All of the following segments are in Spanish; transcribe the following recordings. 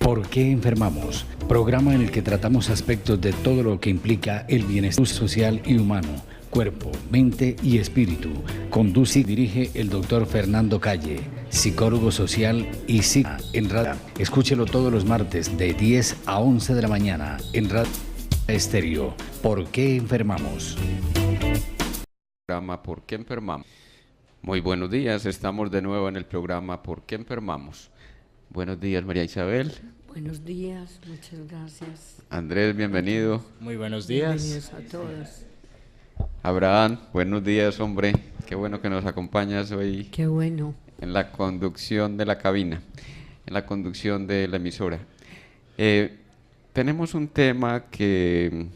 ¿Por qué enfermamos? Programa en el que tratamos aspectos de todo lo que implica el bienestar social y humano, cuerpo, mente y espíritu. Conduce y dirige el doctor Fernando Calle, psicólogo social y psiquiatra en radio. Escúchelo todos los martes de 10 a 11 de la mañana en Radio Estéreo. ¿Por qué enfermamos? Programa ¿Por qué enfermamos? Muy buenos días, estamos de nuevo en el programa ¿Por qué enfermamos? Buenos días, María Isabel. Buenos días, muchas gracias. Andrés, bienvenido. Muy buenos días. Bienvenidos a todos. Abraham, buenos días, hombre. Qué bueno que nos acompañas hoy. Qué bueno. En la conducción de la cabina, en la conducción de la emisora. Tenemos un tema que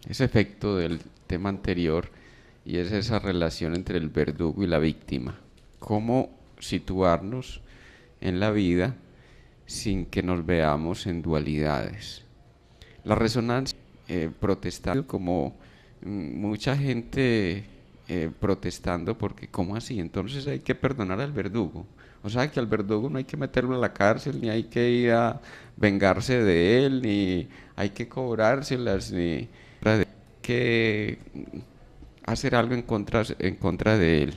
es efecto del tema anterior y es esa relación entre el verdugo y la víctima. Cómo situarnos en la vida sin que nos veamos en dualidades. La resonancia protestando, como mucha gente protestando, porque ¿cómo así? Entonces hay que perdonar al verdugo. O sea que al verdugo no hay que meterlo a la cárcel, ni hay que ir a vengarse de él, ni hay que cobrárselas, ni hay que hacer algo en contra de él.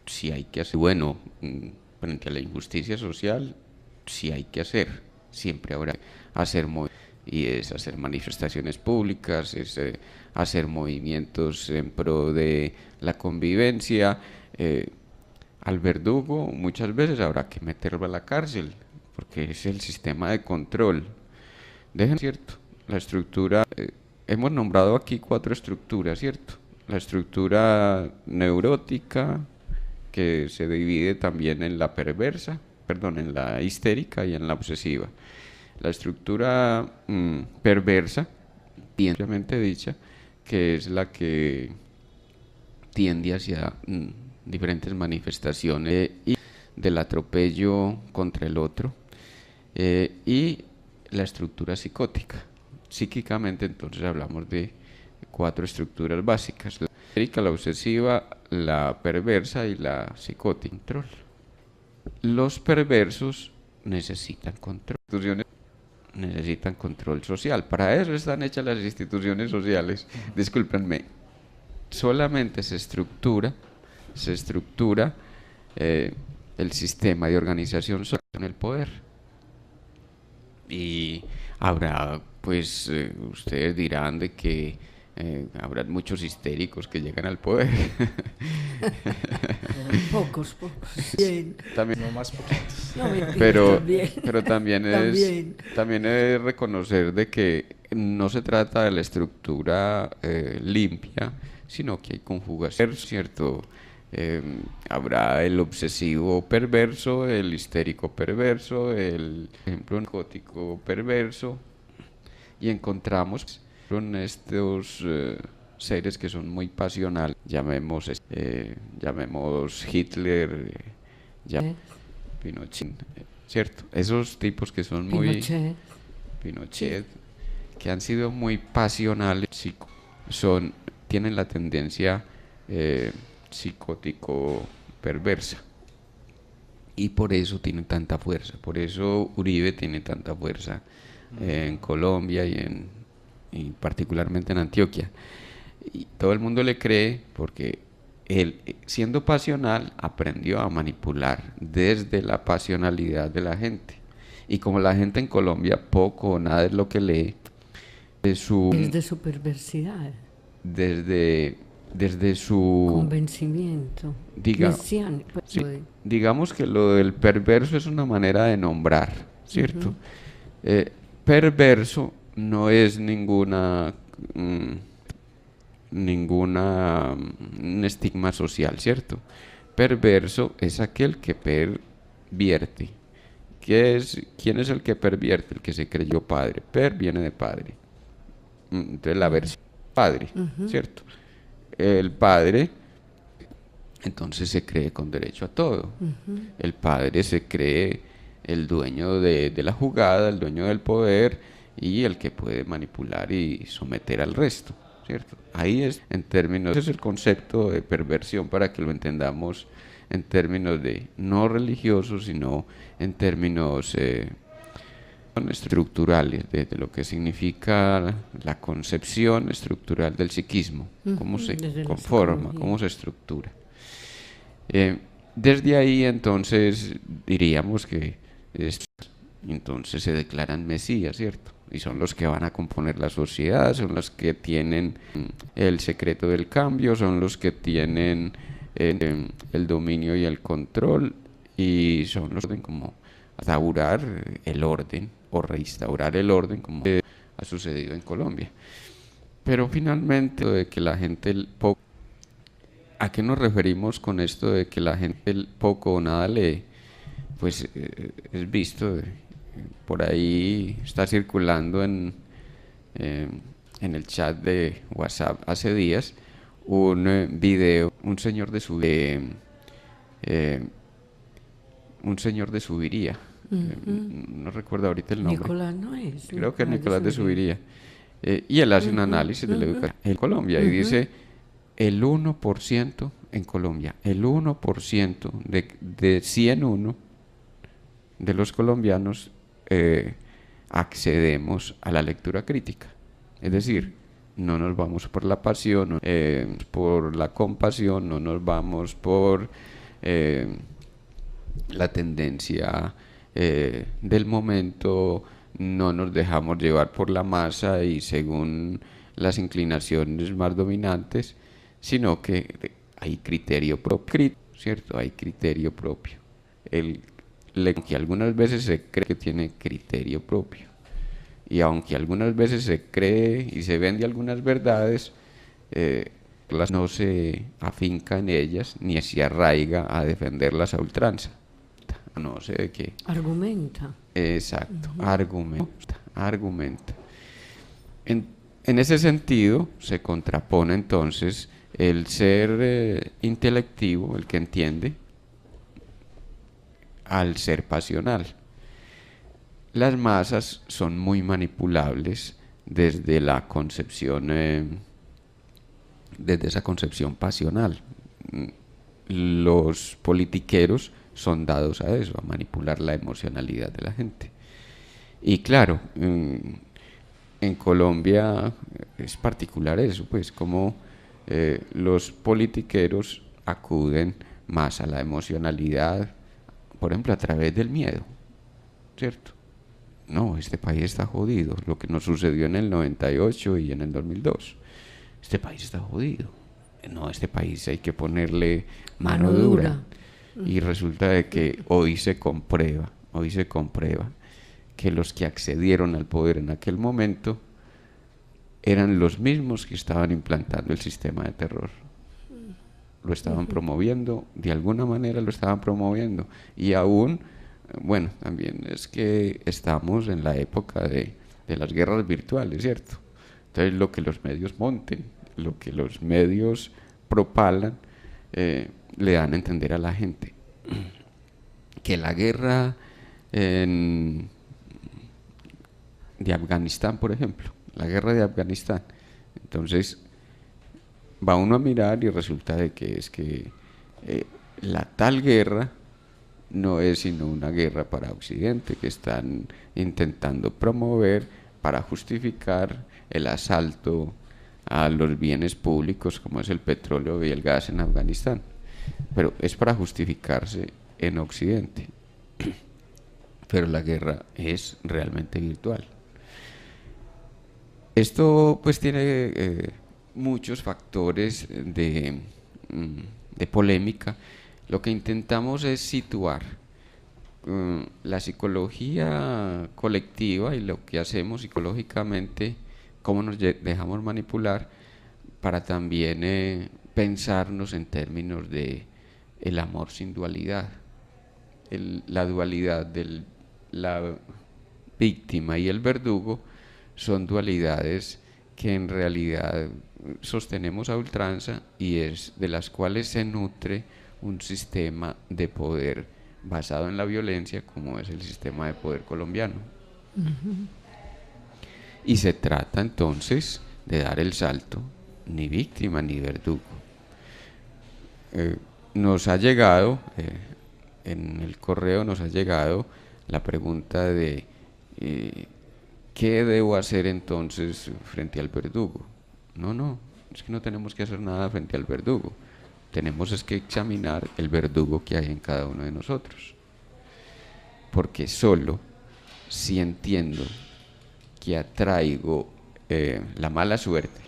Si hay que hacer, bueno, frente a la injusticia social, sí hay que hacer, siempre habrá que hacer y es hacer manifestaciones públicas, es hacer movimientos en pro de la convivencia. Al verdugo muchas veces habrá que meterlo a la cárcel, porque es el sistema de control. ¿Cierto? La estructura, hemos nombrado aquí 4 estructuras, ¿cierto? La estructura neurótica, que se divide también en la en la histérica y en la obsesiva. La estructura perversa, obviamente dicha, que es la que tiende hacia diferentes manifestaciones y del atropello contra el otro, y la estructura psicótica. Psíquicamente entonces hablamos de 4 estructuras básicas: la histérica, la obsesiva, la perversa y la psicótica. Control. Los perversos necesitan control. Necesitan control social. Para eso están hechas las instituciones sociales. Discúlpenme. Solamente se estructura el sistema de organización social con el poder. Y habrá, pues, ustedes dirán de que habrá muchos histéricos que llegan al poder. Pocos. Bien. También, No más poquitos. No, mentira, pero también es reconocer de que no se trata de la estructura limpia, sino que hay conjugación, ¿cierto? Habrá el obsesivo perverso, el histérico perverso, el ejemplo psicótico perverso, y encontramos en estos seres que son muy pasionales, llamemos Hitler, Pinochet, ¿cierto? Esos tipos que son muy Pinochet, que han sido muy pasionales, tienen la tendencia psicótico perversa, y por eso tienen tanta fuerza. Por eso Uribe tiene tanta fuerza en Colombia y particularmente en Antioquia, y todo el mundo le cree porque él, siendo pasional, aprendió a manipular desde la pasionalidad de la gente. Y como la gente en Colombia poco o nada es lo que lee, desde su perversidad, desde su convencimiento mesiánico. Digamos que lo del perverso es una manera de nombrar, ¿cierto? Perverso no es ningún estigma social, ¿cierto? Perverso es aquel que pervierte. ¿Quién es el que pervierte? El que se creyó padre. Per viene de padre. Entonces la versión padre, ¿cierto? El padre entonces se cree con derecho a todo. El padre se cree el dueño de la jugada, el dueño del poder, y el que puede manipular y someter al resto, ¿cierto? Ahí es, en términos, ese es el concepto de perversión, para que lo entendamos en términos de no religiosos, sino en términos estructurales de lo que significa la concepción estructural del psiquismo, cómo se conforma, cómo se estructura. Desde ahí entonces diríamos que entonces se declaran mesías, ¿cierto? Y son los que van a componer la sociedad, son los que tienen el secreto del cambio, son los que tienen el dominio y el control, y son los que como restaurar el orden o reinstaurar el orden, como ha sucedido en Colombia. Pero finalmente, de que la gente poco, ¿a qué nos referimos con esto de que la gente poco o nada lee? Pues es visto, por ahí está circulando en el chat de WhatsApp hace días un video, un señor de Subiría. No recuerdo ahorita el nombre. Nicolás no es. Creo que es Nicolás de Subiría. Y él hace un análisis de la educación en Colombia y dice el 1% en Colombia, el 1% de 101 de los colombianos accedemos a la lectura crítica. Es decir, no nos vamos por la pasión, por la compasión, no nos vamos por la tendencia del momento, no nos dejamos llevar por la masa y según las inclinaciones más dominantes, sino que hay criterio propio, ¿cierto? Hay criterio propio. Que algunas veces se cree que tiene criterio propio, y aunque algunas veces se cree y se vende algunas verdades, no se afinca en ellas ni se arraiga a defenderlas a ultranza. No sé de qué. Argumenta. Exacto, argumenta. En ese sentido se contrapone entonces el ser intelectivo, el que entiende, al ser pasional. Las masas son muy manipulables desde la concepción, desde esa concepción pasional. Los politiqueros son dados a eso, a manipular la emocionalidad de la gente. Y claro, en Colombia es particular eso, pues como los politiqueros acuden más a la emocionalidad, por ejemplo, a través del miedo, ¿cierto? No, este país está jodido, lo que nos sucedió en el 98 y en el 2002. Este país está jodido. No, este país hay que ponerle mano dura. Y resulta de que hoy se comprueba que los que accedieron al poder en aquel momento eran los mismos que estaban implantando el sistema de terror. Lo estaban promoviendo, de alguna manera lo estaban promoviendo. Y aún, bueno, también es que estamos en la época de las guerras virtuales, ¿cierto? Entonces lo que los medios monten, lo que los medios propalan, le dan a entender a la gente que la guerra de Afganistán, por ejemplo, la guerra de Afganistán, entonces va uno a mirar y resulta de que es que la tal guerra no es sino una guerra para Occidente que están intentando promover para justificar el asalto a los bienes públicos como es el petróleo y el gas en Afganistán, pero es para justificarse en Occidente. Pero la guerra es realmente virtual. Esto pues tiene muchos factores de polémica. Lo que intentamos es situar la psicología colectiva y lo que hacemos psicológicamente, cómo nos dejamos manipular, para también pensarnos en términos de el amor sin dualidad. La dualidad de la víctima y el verdugo son dualidades que en realidad sostenemos a ultranza y es de las cuales se nutre un sistema de poder basado en la violencia como es el sistema de poder colombiano. Y se trata entonces de dar el salto, ni víctima ni verdugo. Nos ha llegado, en el correo nos ha llegado la pregunta de ¿qué debo hacer entonces frente al verdugo? No, es que no tenemos que hacer nada frente al verdugo. Tenemos es que examinar el verdugo que hay en cada uno de nosotros. Porque solo si entiendo que atraigo la mala suerte,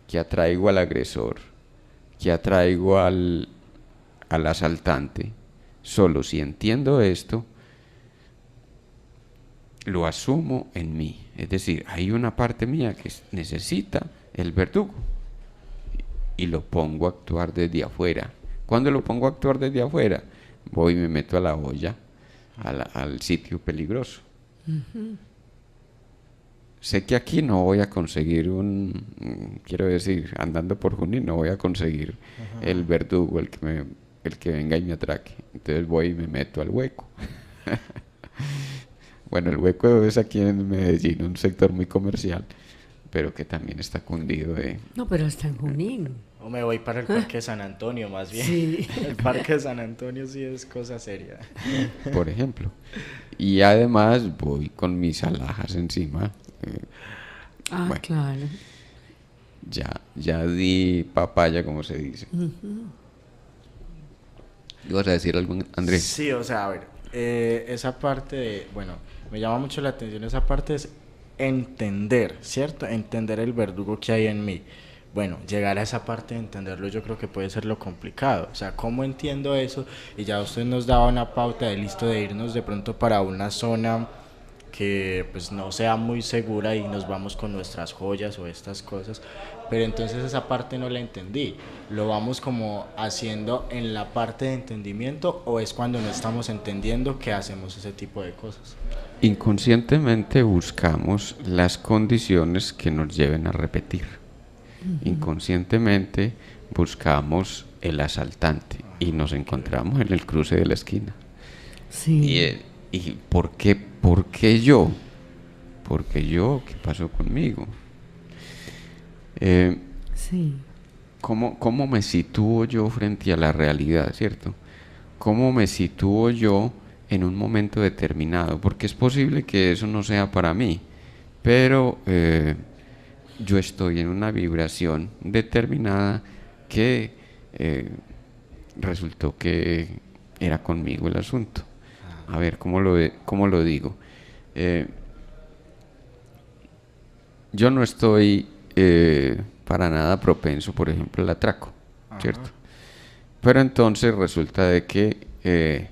que atraigo al agresor, que atraigo al asaltante, solo si entiendo esto, lo asumo en mí. Es decir, hay una parte mía que necesita el verdugo y lo pongo a actuar desde afuera. ¿Cuándo lo pongo a actuar desde afuera? Voy y me meto a la olla, al sitio peligroso. Sé que aquí no voy a conseguir quiero decir, andando por Junín no voy a conseguir el verdugo, el que venga y me atraque. Entonces voy y me meto al hueco. Bueno, el hueco es aquí en Medellín, un sector muy comercial, pero que también está cundido de... No, pero está en Junín. O me voy para el Parque de San Antonio, más bien. Sí. El Parque de San Antonio sí es cosa seria. Por ejemplo. Y además voy con mis alhajas encima. Bueno, claro. Ya di papaya, como se dice. ¿Ibas a decir algo, Andrés? Sí, o sea, a ver, esa parte me llama mucho la atención esa parte, es entender, ¿cierto? Entender el verdugo que hay en mí. Bueno, llegar a esa parte de entenderlo yo creo que puede ser lo complicado. O sea, ¿cómo entiendo eso? Y ya usted nos daba una pauta de listo de irnos de pronto para una zona que pues no sea muy segura y nos vamos con nuestras joyas o estas cosas, pero entonces esa parte no la entendí. ¿Lo vamos como haciendo en la parte de entendimiento o es cuando no estamos entendiendo que hacemos ese tipo de cosas? Inconscientemente buscamos las condiciones que nos lleven a repetir. Inconscientemente buscamos el asaltante y nos encontramos en el cruce de la esquina. Sí. ¿Y por qué yo? Porque yo, ¿qué pasó conmigo? Sí. ¿Cómo me sitúo yo frente a la realidad, cierto? ¿Cómo me sitúo yo en un momento determinado? Porque es posible que eso no sea para mí, pero yo estoy en una vibración determinada que resultó que era conmigo el asunto. A ver, ¿cómo lo digo? Yo no estoy para nada propenso, por ejemplo, al atraco, ¿cierto? Pero entonces resulta de que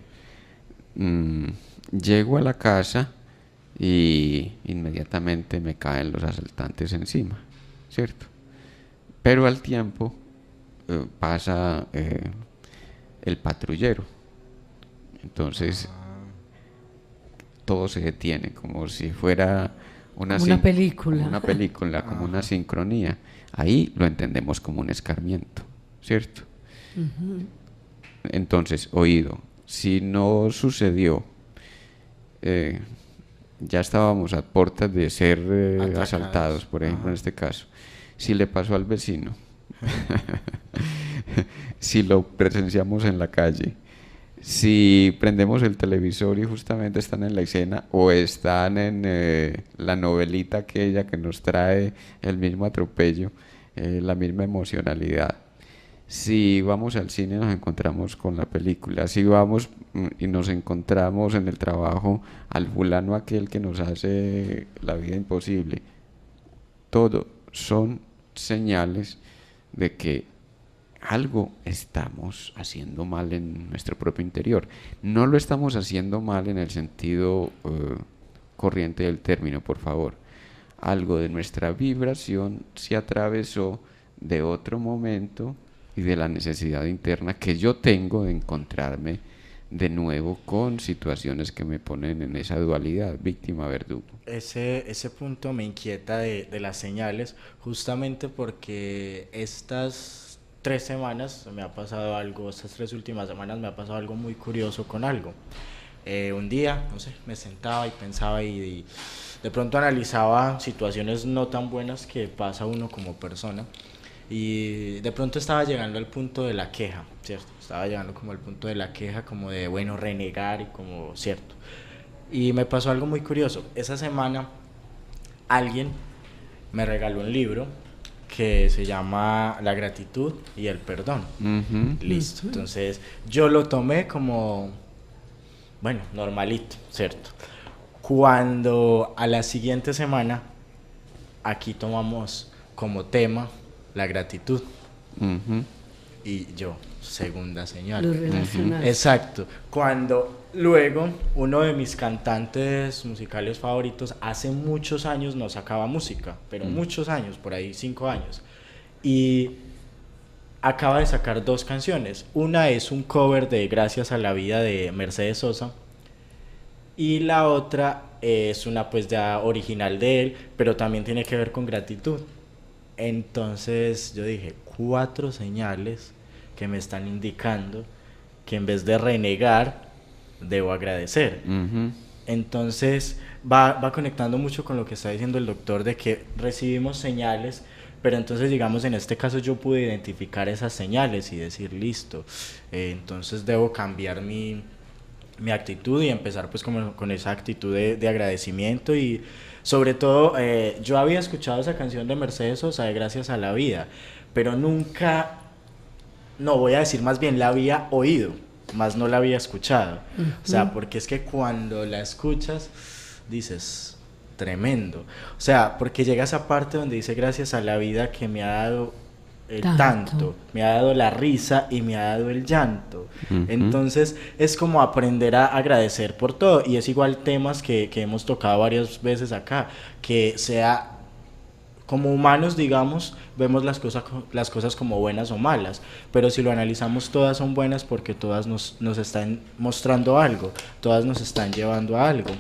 llego a la casa y inmediatamente me caen los asaltantes encima, ¿cierto? Pero al tiempo pasa el patrullero. Entonces todo se detiene como si fuera una película, como una sincronía. Ahí lo entendemos como un escarmiento, ¿cierto? Entonces, oído, si no sucedió, ya estábamos a puertas de ser asaltados, por ejemplo, en este caso. Si le pasó al vecino, si lo presenciamos en la calle, si prendemos el televisor y justamente están en la escena o están en la novelita aquella que nos trae el mismo atropello, la misma emocionalidad. Si vamos al cine nos encontramos con la película, si vamos y nos encontramos en el trabajo al fulano aquel que nos hace la vida imposible, todo son señales de que algo estamos haciendo mal en nuestro propio interior. No lo estamos haciendo mal en el sentido corriente del término, por favor. Algo de nuestra vibración se atravesó de otro momento y de la necesidad interna que yo tengo de encontrarme de nuevo con situaciones que me ponen en esa dualidad, víctima-verdugo. Ese punto me inquieta de las señales, justamente porque estas 3 semanas me ha pasado algo, estas 3 últimas semanas me ha pasado algo muy curioso con algo. Un día, no sé, me sentaba y pensaba y de pronto analizaba situaciones no tan buenas que pasa uno como persona y de pronto estaba llegando al punto de la queja, ¿cierto? Estaba llegando como al punto de la queja, como de, bueno, renegar y como, ¿cierto? Y me pasó algo muy curioso. Esa semana alguien me regaló un libro que se llama La gratitud y el perdón. Listo. Entonces yo lo tomé como, bueno, normalito, ¿cierto? Cuando a la siguiente semana aquí tomamos como tema la gratitud. Y yo, segunda señal. Lo relacionaste. Exacto. Cuando luego uno de mis cantantes musicales favoritos hace muchos años no sacaba música, pero muchos años, por ahí 5 años, y acaba de sacar 2 canciones. Una es un cover de Gracias a la Vida de Mercedes Sosa, y la otra es una pues ya original de él, pero también tiene que ver con gratitud. Entonces yo dije, 4 señales que me están indicando que en vez de renegar, debo agradecer. Entonces va conectando mucho con lo que está diciendo el doctor, de que recibimos señales, pero entonces digamos en este caso yo pude identificar esas señales y decir, listo, entonces debo cambiar mi actitud y empezar pues como con esa actitud de agradecimiento. Y sobre todo yo había escuchado esa canción de Mercedes Sosa de Gracias a la Vida, pero nunca, no voy a decir más bien, la había oído, más no la había escuchado. O sea, porque es que cuando la escuchas dices, tremendo. O sea, porque llega esa parte donde dice gracias a la vida que me ha dado tanto, me ha dado la risa y me ha dado el llanto. Entonces es como aprender a agradecer por todo, y es igual temas que hemos tocado varias veces acá, que sea como humanos, digamos, vemos las cosas como buenas o malas, pero si lo analizamos todas son buenas porque todas nos están mostrando algo, todas nos están llevando a algo.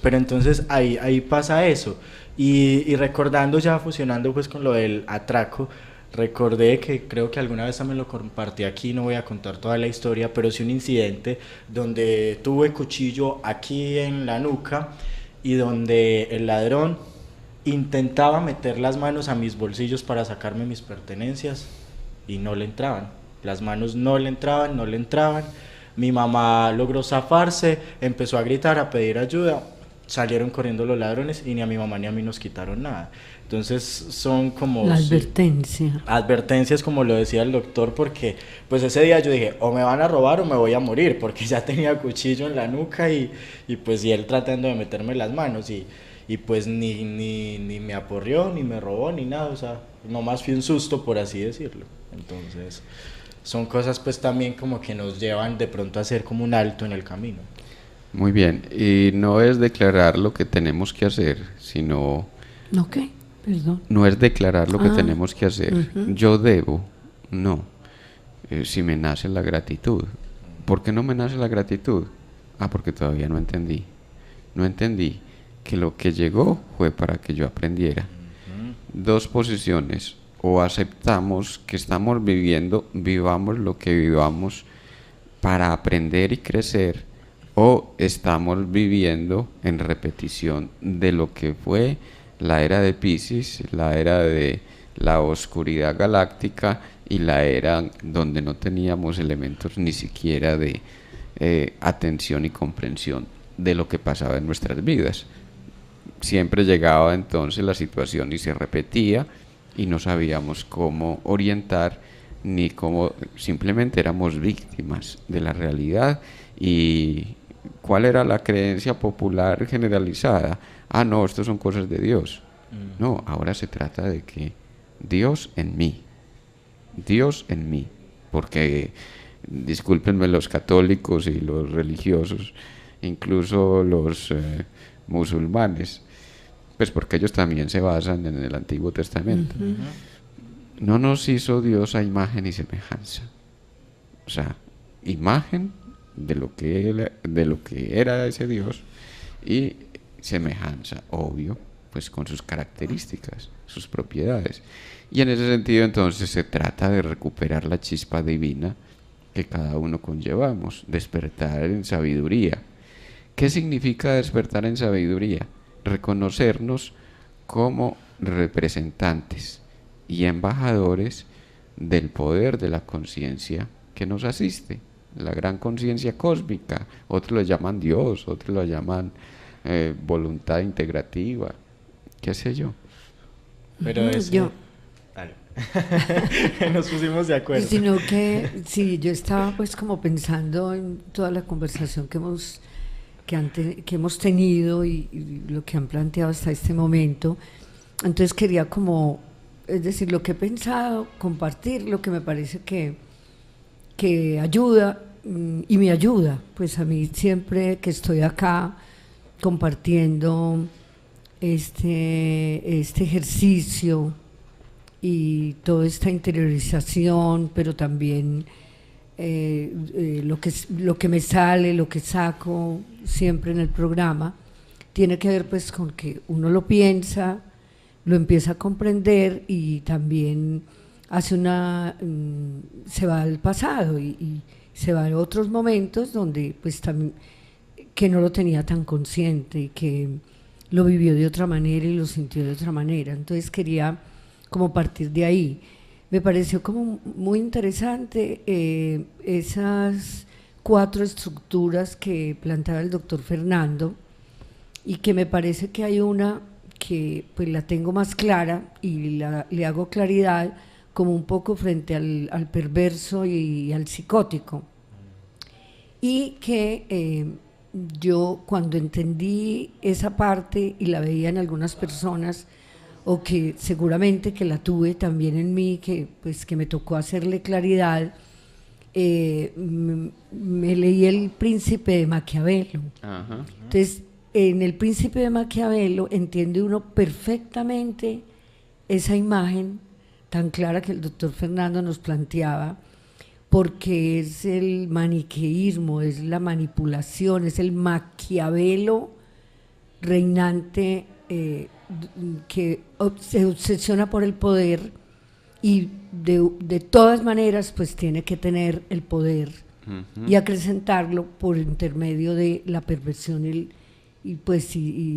Pero entonces ahí pasa eso, y recordando ya, fusionando pues con lo del atraco, recordé que creo que alguna vez también lo compartí aquí, no voy a contar toda la historia, pero sí un incidente donde tuve cuchillo aquí en la nuca y donde el ladrón intentaba meter las manos a mis bolsillos para sacarme mis pertenencias y no le entraban, las manos no le entraban. Mi mamá logró zafarse, empezó a gritar, a pedir ayuda, salieron corriendo los ladrones y ni a mi mamá ni a mí nos quitaron nada. Entonces son como la advertencia. Advertencias, como lo decía el doctor, porque pues ese día yo dije, o me van a robar o me voy a morir, porque ya tenía cuchillo en la nuca y pues y él tratando de meterme las manos y pues ni me aporrió, ni me robó, ni nada, o sea, nomás fue un susto, por así decirlo. Entonces son cosas pues también como que nos llevan de pronto a hacer como un alto en el camino. Muy bien, y no es declarar lo que tenemos que hacer, sino... ¿No qué? Perdón. No es declarar lo que tenemos que hacer. Yo debo, no. Si me nace la gratitud. ¿Por qué no me nace la gratitud? Porque todavía no entendí. No entendí que lo que llegó fue para que yo aprendiera. 2 posiciones. O aceptamos que estamos viviendo, vivamos lo que vivamos para aprender y crecer, o estamos viviendo en repetición de lo que fue la era de Piscis, la era de la oscuridad galáctica y la era donde no teníamos elementos ni siquiera de atención y comprensión de lo que pasaba en nuestras vidas. Siempre llegaba entonces la situación y se repetía y no sabíamos cómo orientar ni cómo, simplemente éramos víctimas de la realidad. ¿Y cuál era la creencia popular generalizada? No, esto son cosas de Dios. No, ahora se trata de que Dios en mí, porque discúlpenme los católicos y los religiosos, incluso los musulmanes, pues porque ellos también se basan en el Antiguo Testamento. No nos hizo Dios a imagen y semejanza, o sea, imagen de lo que era ese Dios y semejanza, obvio, pues con sus características, sus propiedades. Y en ese sentido entonces se trata de recuperar la chispa divina que cada uno conllevamos, despertar en sabiduría. ¿Qué significa despertar en sabiduría? Reconocernos como representantes y embajadores del poder de la conciencia que nos asiste, la gran conciencia cósmica, otros lo llaman Dios, otros lo llaman voluntad integrativa, qué sé yo. Pero es... Yo. Dale. Nos pusimos de acuerdo. Sino que, sí, yo estaba pues como pensando en toda la conversación que hemos tenido y lo que han planteado hasta este momento. Entonces quería como, es decir, lo que he pensado, compartir lo que me parece que ayuda y me ayuda, pues a mí siempre que estoy acá compartiendo este ejercicio y toda esta interiorización, pero también lo que me sale, lo que saco siempre en el programa, tiene que ver pues con que uno lo piensa, lo empieza a comprender y también hace se va al pasado y se va a otros momentos donde pues también que no lo tenía tan consciente y que lo vivió de otra manera y lo sintió de otra manera. Entonces quería como partir de ahí. Me pareció como muy interesante esas 4 estructuras que planteaba el doctor Fernando, y que me parece que hay una que pues la tengo más clara y le hago claridad como un poco frente al perverso y al psicótico, y que yo cuando entendí esa parte y la veía en algunas personas, o que seguramente que la tuve también en mí, que me tocó hacerle claridad, me leí El Príncipe de Maquiavelo. Ajá. Entonces, en El Príncipe de Maquiavelo entiende uno perfectamente esa imagen tan clara que el doctor Fernando nos planteaba, porque es el maniqueísmo, es la manipulación, es el Maquiavelo reinante, que se obsesiona por el poder y de todas maneras pues tiene que tener el poder y acrecentarlo por intermedio de la perversión y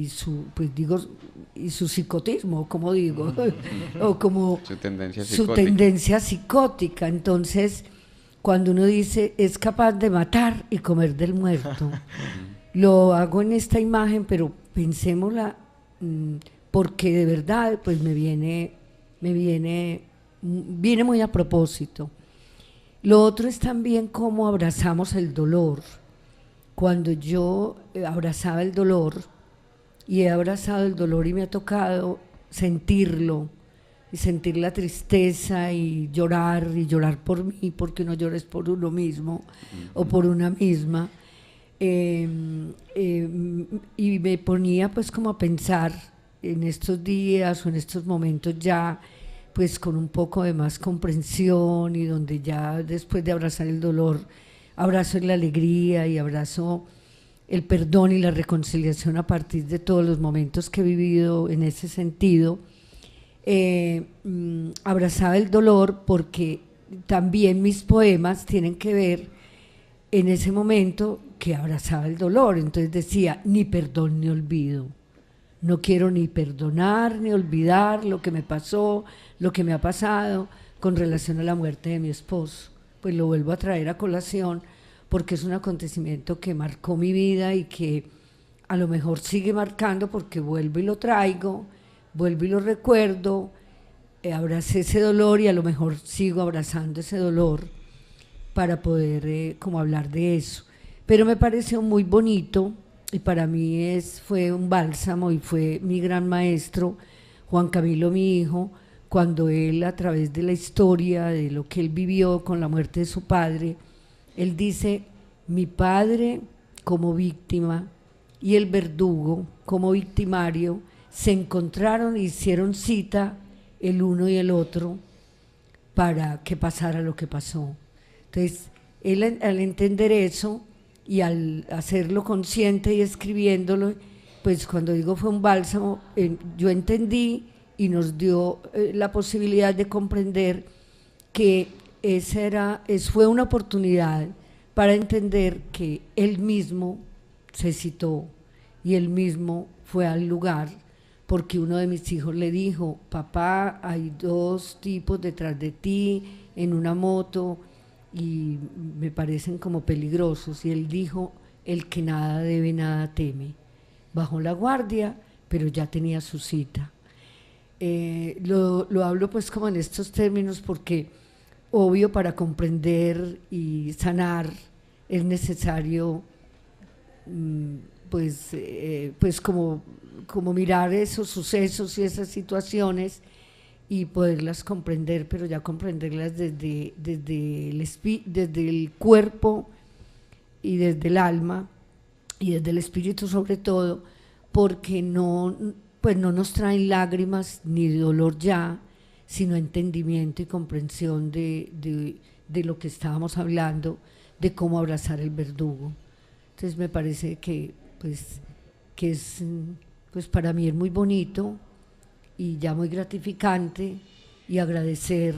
su psicotismo, como digo, o como su tendencia psicótica. Entonces, cuando uno dice es capaz de matar y comer del muerto, lo hago en esta imagen, pero pensémosla, porque de verdad pues me viene muy a propósito. Lo otro es también cómo abrazamos el dolor. Cuando yo abrazaba el dolor, y he abrazado el dolor y me ha tocado sentirlo, y sentir la tristeza y llorar por mí, porque uno llora es por uno mismo o por una misma, y me ponía pues como a pensar en estos días o en estos momentos ya pues con un poco de más comprensión, y donde ya después de abrazar el dolor abrazo la alegría y abrazo el perdón y la reconciliación a partir de todos los momentos que he vivido en ese sentido. Abrazaba el dolor porque también mis poemas tienen que ver en ese momento que abrazaba el dolor. Entonces decía, ni perdón ni olvido, no quiero ni perdonar ni olvidar lo que me pasó, lo que me ha pasado con relación a la muerte de mi esposo. Pues lo vuelvo a traer a colación porque es un acontecimiento que marcó mi vida y que a lo mejor sigue marcando, porque vuelvo y lo traigo, vuelvo y lo recuerdo, abracé ese dolor y a lo mejor sigo abrazando ese dolor para poder como hablar de eso. Pero me pareció muy bonito, y para mí fue un bálsamo, y fue mi gran maestro Juan Camilo, mi hijo, cuando él, a través de la historia de lo que él vivió con la muerte de su padre, él dice: mi padre como víctima y el verdugo como victimario se encontraron e hicieron cita el uno y el otro para que pasara lo que pasó. Entonces, él, al entender eso y al hacerlo consciente y escribiéndolo, pues cuando digo fue un bálsamo, yo entendí y nos dio la posibilidad de comprender que fue una oportunidad para entender que él mismo se citó y él mismo fue al lugar, porque uno de mis hijos le dijo: papá, hay 2 tipos detrás de ti en una moto y me parecen como peligrosos, y él dijo: el que nada debe, nada teme. Bajó la guardia, pero ya tenía su cita. Lo hablo pues como en estos términos porque obvio para comprender y sanar es necesario pues como mirar esos sucesos y esas situaciones y poderlas comprender, pero ya comprenderlas desde el cuerpo y desde el alma y desde el espíritu sobre todo, porque no nos traen lágrimas ni dolor ya, sino entendimiento y comprensión de lo que estábamos hablando, de cómo abrazar el verdugo. Entonces me parece que es para mí es muy bonito y ya muy gratificante, y agradecer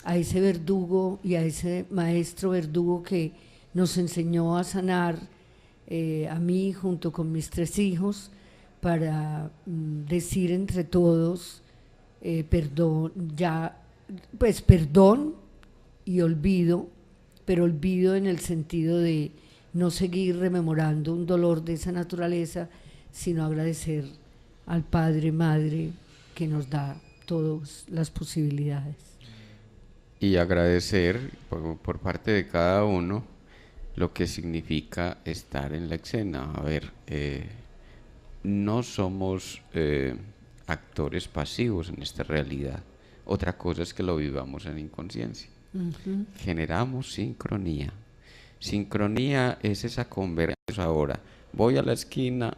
a ese verdugo y a ese maestro verdugo que nos enseñó a sanar a mí junto con mis 3 hijos, para decir entre todos perdón y olvido, pero olvido en el sentido de no seguir rememorando un dolor de esa naturaleza, sino agradecer al Padre, Madre, que nos da todas las posibilidades. Y agradecer por parte de cada uno lo que significa estar en la escena. A ver, no somos actores pasivos en esta realidad. Otra cosa es que lo vivamos en inconsciencia. Uh-huh. Generamos sincronía. Sincronía es esa conversación. Ahora, voy a la esquina,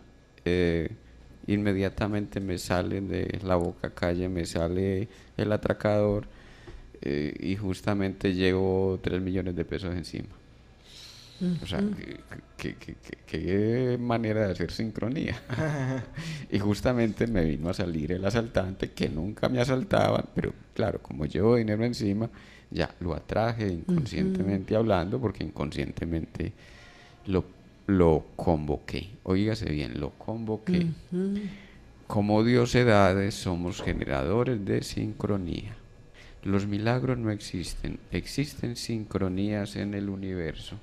inmediatamente me sale de la boca calle, me sale el atracador y justamente llevo 3 millones de pesos encima. Uh-huh. O sea, qué manera de hacer sincronía. Y justamente me vino a salir el asaltante, que nunca me asaltaban, pero claro, como llevo dinero encima, ya lo atraje inconscientemente, uh-huh, hablando, porque inconscientemente lo convoqué. Óigase bien, lo convoqué. Uh-huh. Como diosedades somos generadores de sincronía. Los milagros no existen, existen sincronías en el universo.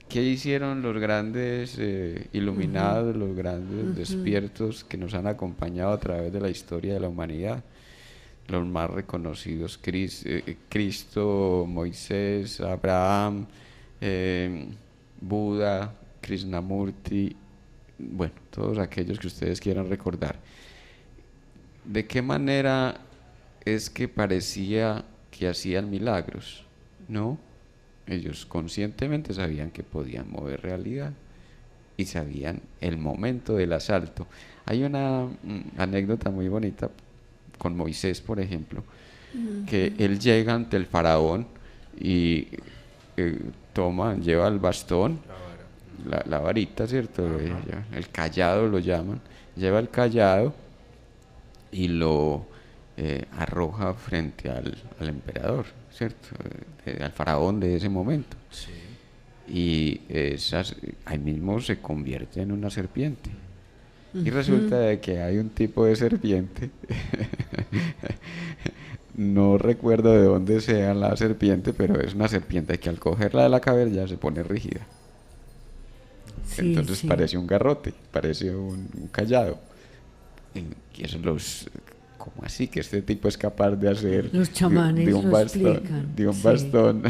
¿Qué hicieron los grandes iluminados, uh-huh, los grandes, uh-huh, despiertos que nos han acompañado a través de la historia de la humanidad? Los más reconocidos: Cristo, Moisés, Abraham, Buda, Krishnamurti, bueno, todos aquellos que ustedes quieran recordar. ¿De qué manera es que parecía que hacían milagros? ¿No? Ellos conscientemente sabían que podían mover realidad y sabían el momento del asalto. Hay una anécdota muy bonita con Moisés, por ejemplo, uh-huh, que él llega ante el faraón y lleva el bastón, la varita, ¿cierto? Uh-huh. El cayado lo llaman, lleva el cayado y lo arroja frente al emperador, ¿cierto? Al faraón de ese momento. Sí. Y ahí mismo se convierte en una serpiente. Uh-huh. Y resulta de que hay un tipo de serpiente, no recuerdo de dónde sea la serpiente, pero es una serpiente que al cogerla de la cabeza ya se pone rígida. Sí, entonces sí, parece un garrote, parece un cayado. Y eso ¿cómo así que este tipo es capaz de hacer los chamanes de un bastón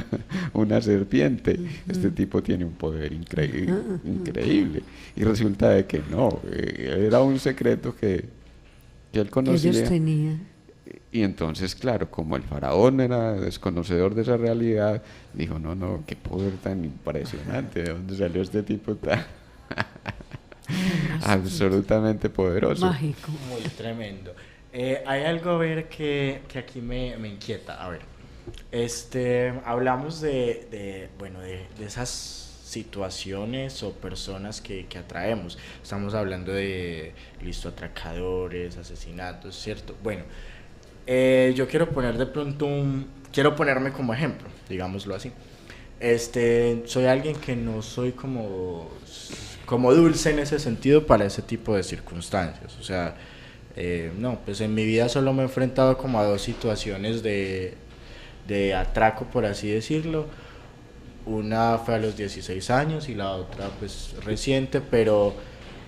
una serpiente? Uh-huh. Este tipo tiene un poder increíble. Y resulta de que no, era un secreto que él conocía. Ellos tenían. Y entonces, claro, como el faraón era desconocedor de esa realidad, dijo: no, qué poder tan impresionante, ¿de dónde salió este tipo tan absolutamente poderoso? Mágico. Muy tremendo. Hay algo, a ver, que aquí me inquieta. A ver, hablamos de esas situaciones o personas que atraemos. Estamos hablando de, atracadores, asesinatos, ¿cierto? Bueno, yo quiero poner de pronto quiero ponerme como ejemplo, digámoslo así. Soy alguien que no soy como dulce en ese sentido para ese tipo de circunstancias. O sea, no, pues en mi vida solo me he enfrentado como a 2 situaciones de atraco, por así decirlo. Una fue a los 16 años y la otra pues reciente, pero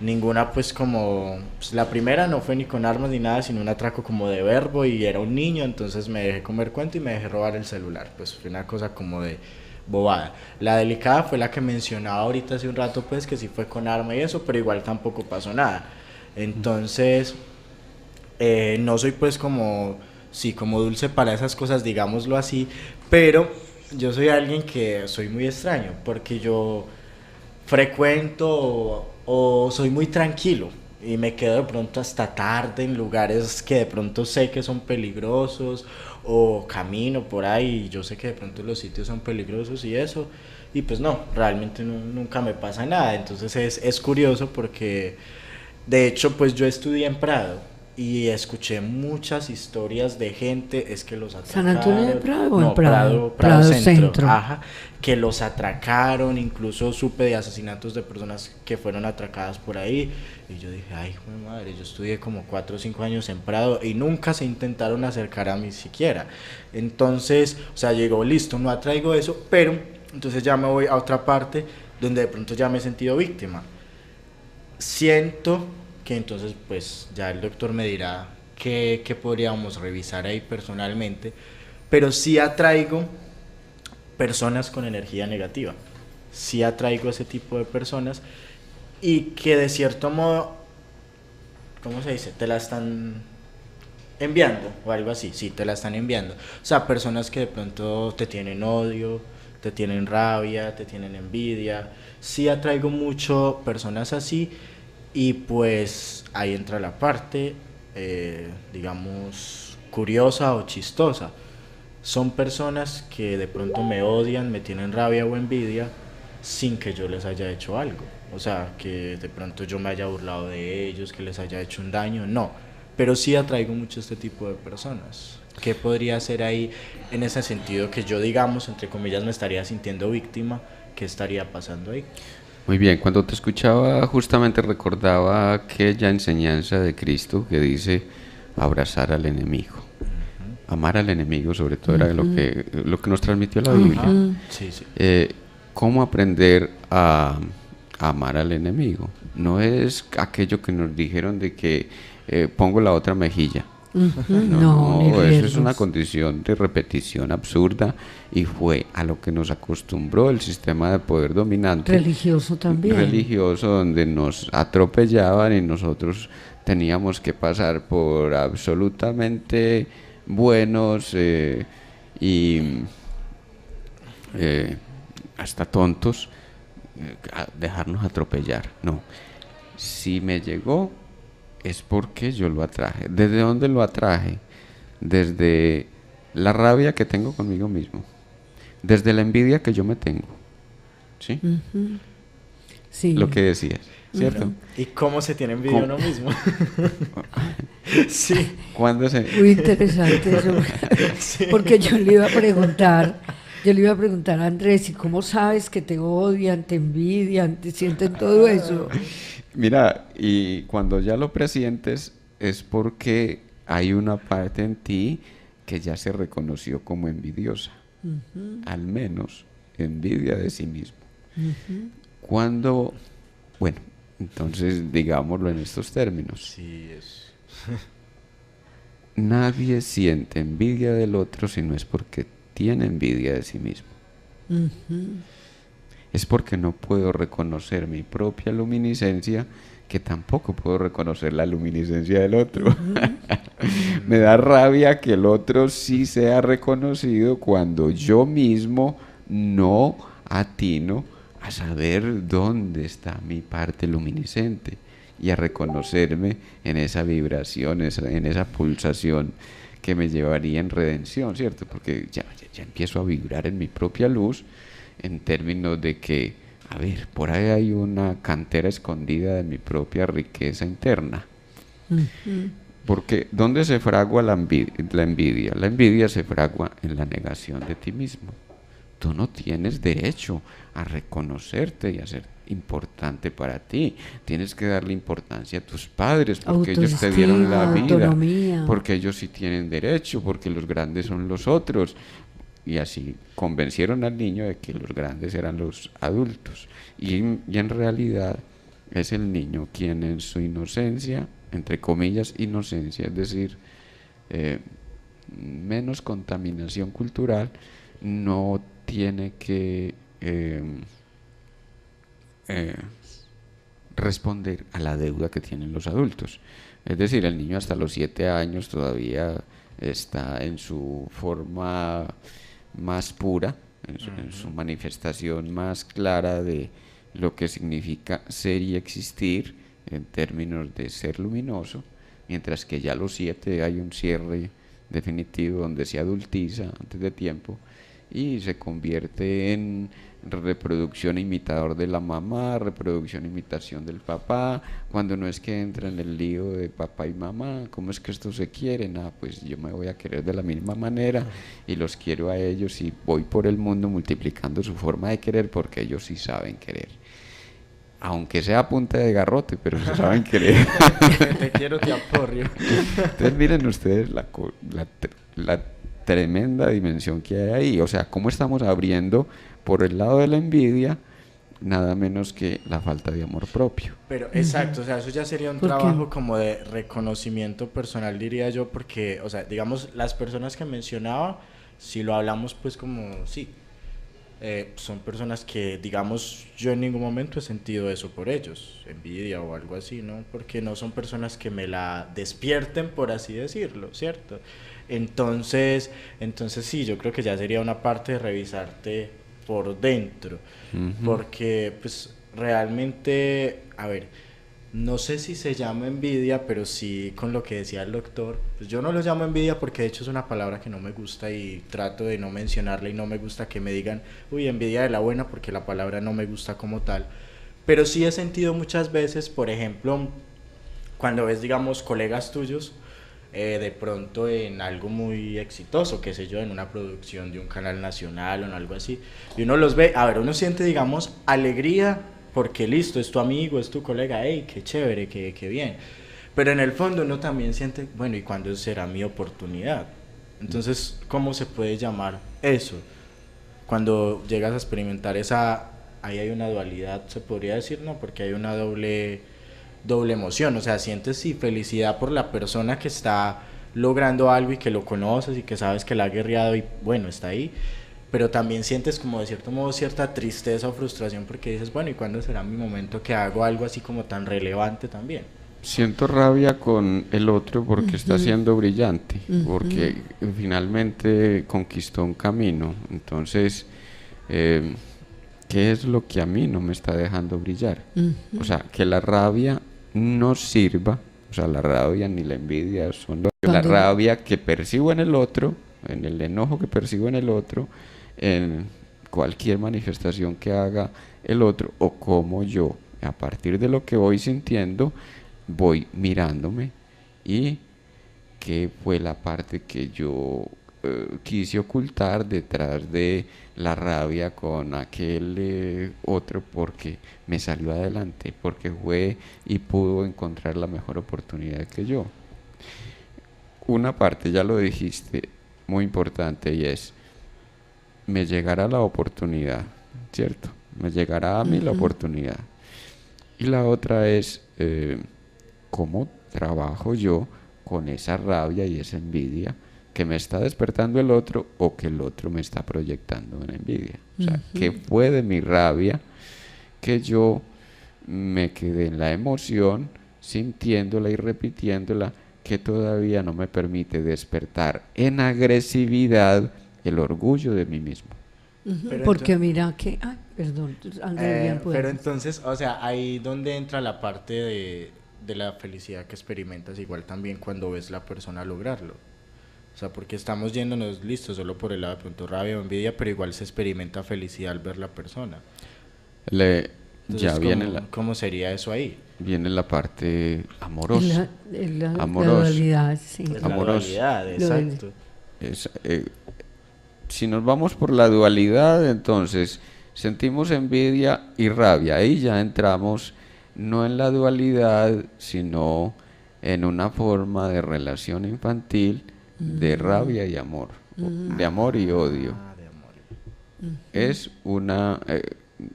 ninguna pues como... Pues, la primera no fue ni con armas ni nada, sino un atraco como de verbo y era un niño, entonces me dejé comer cuento y me dejé robar el celular. Pues fue una cosa como de bobada. La delicada fue la que mencionaba ahorita hace un rato, pues que sí fue con arma y eso, pero igual tampoco pasó nada. Entonces, no soy pues como, sí, como dulce para esas cosas, digámoslo así, pero yo soy alguien que soy muy extraño, porque yo frecuento o soy muy tranquilo y me quedo de pronto hasta tarde en lugares que de pronto sé que son peligrosos, o camino por ahí y yo sé que de pronto los sitios son peligrosos y eso, y pues no, realmente nunca me pasa nada. Entonces es curioso porque de hecho pues yo estudié en Prado y escuché muchas historias de gente, es que los atracaron. ¿San Antonio de Prado o no, en Prado? Prado Prado Centro, Centro. ajá, que los atracaron, incluso supe de asesinatos de personas que fueron atracadas por ahí, y yo dije, ay, mi madre, yo estudié como 4 o 5 años en Prado y nunca se intentaron acercar a mí siquiera. Entonces, o sea, llegó, listo, no atraigo eso, pero entonces ya me voy a otra parte donde de pronto ya me he sentido víctima. Siento que entonces pues ya el doctor me dirá qué podríamos revisar ahí personalmente, pero sí atraigo personas con energía negativa, sí atraigo ese tipo de personas y que de cierto modo, ¿cómo se dice? Te la están enviando o algo así, sí, te la están enviando. O sea, personas que de pronto te tienen odio, te tienen rabia, te tienen envidia. Sí atraigo mucho personas así y pues ahí entra la parte, digamos, curiosa o chistosa. Son personas que de pronto me odian, me tienen rabia o envidia sin que yo les haya hecho algo. O sea, que de pronto yo me haya burlado de ellos, que les haya hecho un daño, no. Pero sí atraigo mucho este tipo de personas. ¿Qué podría hacer ahí en ese sentido que yo, digamos, entre comillas, me estaría sintiendo víctima? ¿Qué estaría pasando ahí? Muy bien, cuando te escuchaba justamente recordaba aquella enseñanza de Cristo que dice abrazar al enemigo. Amar al enemigo, sobre todo, era lo que nos transmitió la Biblia. Sí, sí. ¿Cómo aprender a amar al enemigo? No es aquello que nos dijeron de que pongo la otra mejilla. No, eso es una condición de repetición absurda y fue a lo que nos acostumbró el sistema de poder dominante. Religioso también. Religioso, donde nos atropellaban y nosotros teníamos que pasar por absolutamente buenos y hasta tontos, dejarnos atropellar. No, si me llegó es porque yo lo atraje. ¿Desde dónde lo atraje? Desde la rabia que tengo conmigo mismo, desde la envidia que yo me tengo, ¿sí? Sí. Lo que decías, ¿cierto? ¿Y cómo se tiene envidia uno mismo? Sí. ¿Cuándo se...? Muy interesante eso. Sí. Porque yo le iba a preguntar a Andrés, ¿y cómo sabes que te odian, te envidian, te sienten todo eso? Mira, y cuando ya lo presientes es porque hay una parte en ti que ya se reconoció como envidiosa, al menos envidia de sí mismo. Cuando, bueno, entonces digámoslo en estos términos. Sí, es. Nadie siente envidia del otro si no es porque tiene envidia de sí mismo. Es porque no puedo reconocer mi propia luminiscencia, que tampoco puedo reconocer la luminiscencia del otro. Me da rabia que el otro sí sea reconocido cuando yo mismo no atino a saber dónde está mi parte luminiscente y a reconocerme en esa vibración, en esa pulsación que me llevaría en redención, ¿cierto? Porque ya empiezo a vibrar en mi propia luz, en términos de que, a ver, por ahí hay una cantera escondida de mi propia riqueza interna. Porque ¿dónde se fragua la envidia? La envidia se fragua en la negación de ti mismo. Tú no tienes derecho a reconocerte y a ser importante para ti. Tienes que darle importancia a tus padres porque ellos te dieron la vida, autonomía. porque ellos sí tienen derecho, porque los grandes son los otros. y así convencieron al niño de que los grandes eran los adultos. Y en realidad es el niño quien en su inocencia, entre comillas inocencia, es decir, menos contaminación cultural, no tiene que responder a la deuda que tienen los adultos. Es decir, el niño hasta los 7 años todavía está en su forma más pura, en su manifestación más clara de lo que significa ser y existir en términos de ser luminoso, mientras que ya a los 7 hay un cierre definitivo donde se adultiza antes de tiempo y se convierte en reproducción imitador de la mamá, reproducción imitación del papá, cuando no es que entra en el lío de papá y mamá, ¿cómo es que estos se quieren? Pues yo me voy a querer de la misma manera y los quiero a ellos y voy por el mundo multiplicando su forma de querer porque ellos sí saben querer. Aunque sea a punta de garrote, pero se saben querer. Te quiero, te aporrio. Entonces miren ustedes la tremenda dimensión que hay ahí. O sea, cómo estamos abriendo por el lado de la envidia nada menos que la falta de amor propio. Pero exacto, o sea, eso ya sería un trabajo como de reconocimiento personal, diría yo, porque, o sea, digamos, las personas que mencionaba, si lo hablamos pues como, sí, son personas que, digamos, yo en ningún momento he sentido eso por ellos, envidia o algo así, ¿no? Porque no son personas que me la despierten, por así decirlo, ¿cierto? Entonces sí, yo creo que ya sería una parte de revisarte por dentro, porque pues realmente, a ver, no sé si se llama envidia, pero sí con lo que decía el doctor, pues yo no lo llamo envidia porque de hecho es una palabra que no me gusta y trato de no mencionarla y no me gusta que me digan, uy, envidia de la buena, porque la palabra no me gusta como tal, pero sí he sentido muchas veces, por ejemplo, cuando ves, digamos, colegas tuyos, de pronto en algo muy exitoso, qué sé yo, en una producción de un canal nacional o en algo así, y uno los ve, a ver, uno siente, digamos, alegría, porque listo, es tu amigo, es tu colega, hey, qué chévere, qué bien, pero en el fondo uno también siente, bueno, ¿y cuándo será mi oportunidad? Entonces, ¿cómo se puede llamar eso? Cuando llegas a experimentar esa, ahí hay una dualidad, se podría decir, ¿no? Porque hay una doble emoción, o sea, sientes sí felicidad por la persona que está logrando algo y que lo conoces y que sabes que la ha guerreado y bueno, está ahí, pero también sientes como de cierto modo cierta tristeza o frustración porque dices, bueno, ¿y cuándo será mi momento que hago algo así como tan relevante también? Siento rabia con el otro porque está siendo brillante, porque finalmente conquistó un camino, entonces ¿qué es lo que a mí no me está dejando brillar? O sea, que la rabia no sirva, o sea, la rabia ni la envidia son la rabia que percibo en el otro, en el enojo que percibo en el otro, en cualquier manifestación que haga el otro, o como yo, a partir de lo que voy sintiendo, voy mirándome y qué fue la parte que yo quise ocultar detrás de la rabia con aquel otro porque me salió adelante, porque fue y pudo encontrar la mejor oportunidad que yo. Una parte, ya lo dijiste, muy importante, y es, me llegará la oportunidad, ¿cierto? Me llegará a mí la oportunidad. Y la otra es, ¿cómo trabajo yo con esa rabia y esa envidia que me está despertando el otro o que el otro me está proyectando en envidia? O sea, ¿qué fue de mi rabia que yo me quedé en la emoción, sintiéndola y repitiéndola, que todavía no me permite despertar en agresividad el orgullo de mí mismo? Porque mira que, ay, perdón, Andrés, pero entonces, o sea, ahí donde entra la parte de la felicidad que experimentas igual también cuando ves la persona lograrlo. O sea, porque estamos yéndonos listos solo por el lado de pronto rabia o envidia, pero igual se experimenta felicidad al ver la persona. Entonces, ya viene ¿cómo sería eso ahí? Viene la parte amorosa. La dualidad, sí. Es la dualidad, exacto. Si nos vamos por la dualidad, entonces sentimos envidia y rabia. Ahí ya entramos no en la dualidad, sino en una forma de relación infantil de rabia y amor, de amor y odio. Es una,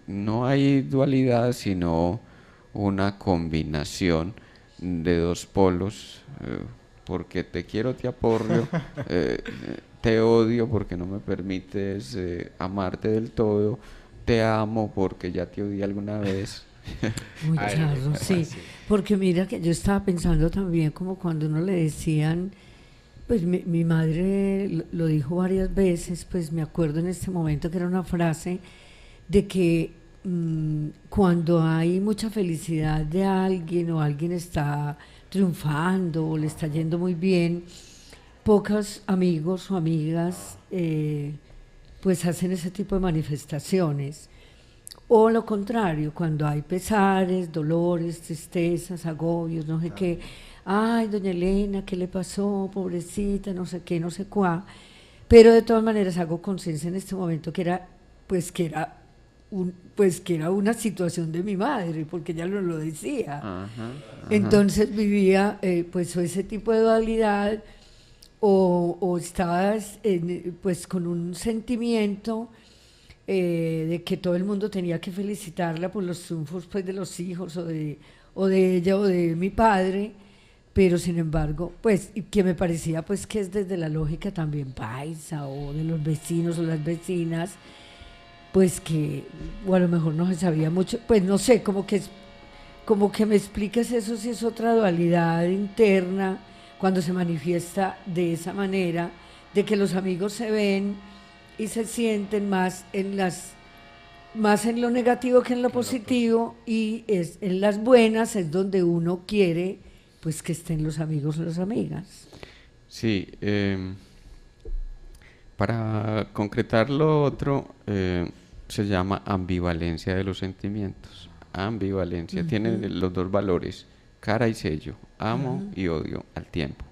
no hay dualidad, sino una combinación de dos polos, porque te quiero, te aporrio, te odio porque no me permites amarte del todo, te amo porque ya te odié alguna vez. Muy Ay, charro, sí. sí. Porque mira que yo estaba pensando también como cuando uno le decían, pues mi madre lo dijo varias veces, pues me acuerdo en este momento que era una frase de que cuando hay mucha felicidad de alguien o alguien está triunfando o le está yendo muy bien, pocos amigos o amigas pues hacen ese tipo de manifestaciones. O lo contrario, cuando hay pesares, dolores, tristezas, agobios, no sé qué, ay, doña Elena, ¿qué le pasó? Pobrecita, no sé qué, no sé cuá. Pero de todas maneras hago conciencia en este momento que era, pues que era pues que era una situación de mi madre, porque ella no lo decía. Ajá, ajá. Entonces vivía pues ese tipo de dualidad o estabas pues con un sentimiento de que todo el mundo tenía que felicitarla por los triunfos pues de los hijos o de ella o de mi padre, pero sin embargo pues y que me parecía pues que es desde la lógica también paisa o de los vecinos o las vecinas, pues que o a lo mejor no se sabía mucho, pues no sé, como que me expliques eso, si es otra dualidad interna cuando se manifiesta de esa manera, de que los amigos se ven y se sienten más en lo negativo que en lo positivo, y es en las buenas es donde uno quiere pues que estén los amigos o las amigas. Sí, para concretar lo otro, se llama ambivalencia de los sentimientos. Ambivalencia tiene los dos valores, cara y sello, amo y odio al tiempo.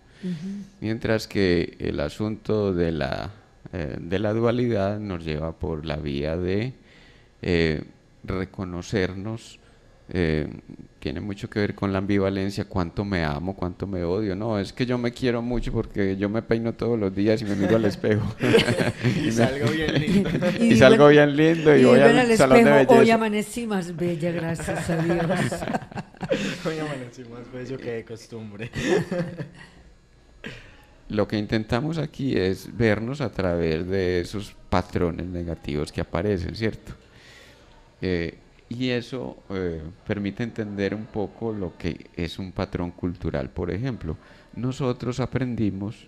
Mientras que el asunto de la dualidad nos lleva por la vía de reconocernos, tiene mucho que ver con la ambivalencia, cuánto me amo, cuánto me odio. No, es que yo me quiero mucho porque yo me peino todos los días y me miro al espejo. Y salgo bien lindo. Y salgo bien lindo y voy al salón de belleza. Hoy amanecí más bella, gracias a Dios. Hoy amanecí más bello que de costumbre. Lo que intentamos aquí es vernos a través de esos patrones negativos que aparecen, ¿cierto? Y eso permite entender un poco lo que es un patrón cultural. Por ejemplo, nosotros aprendimos,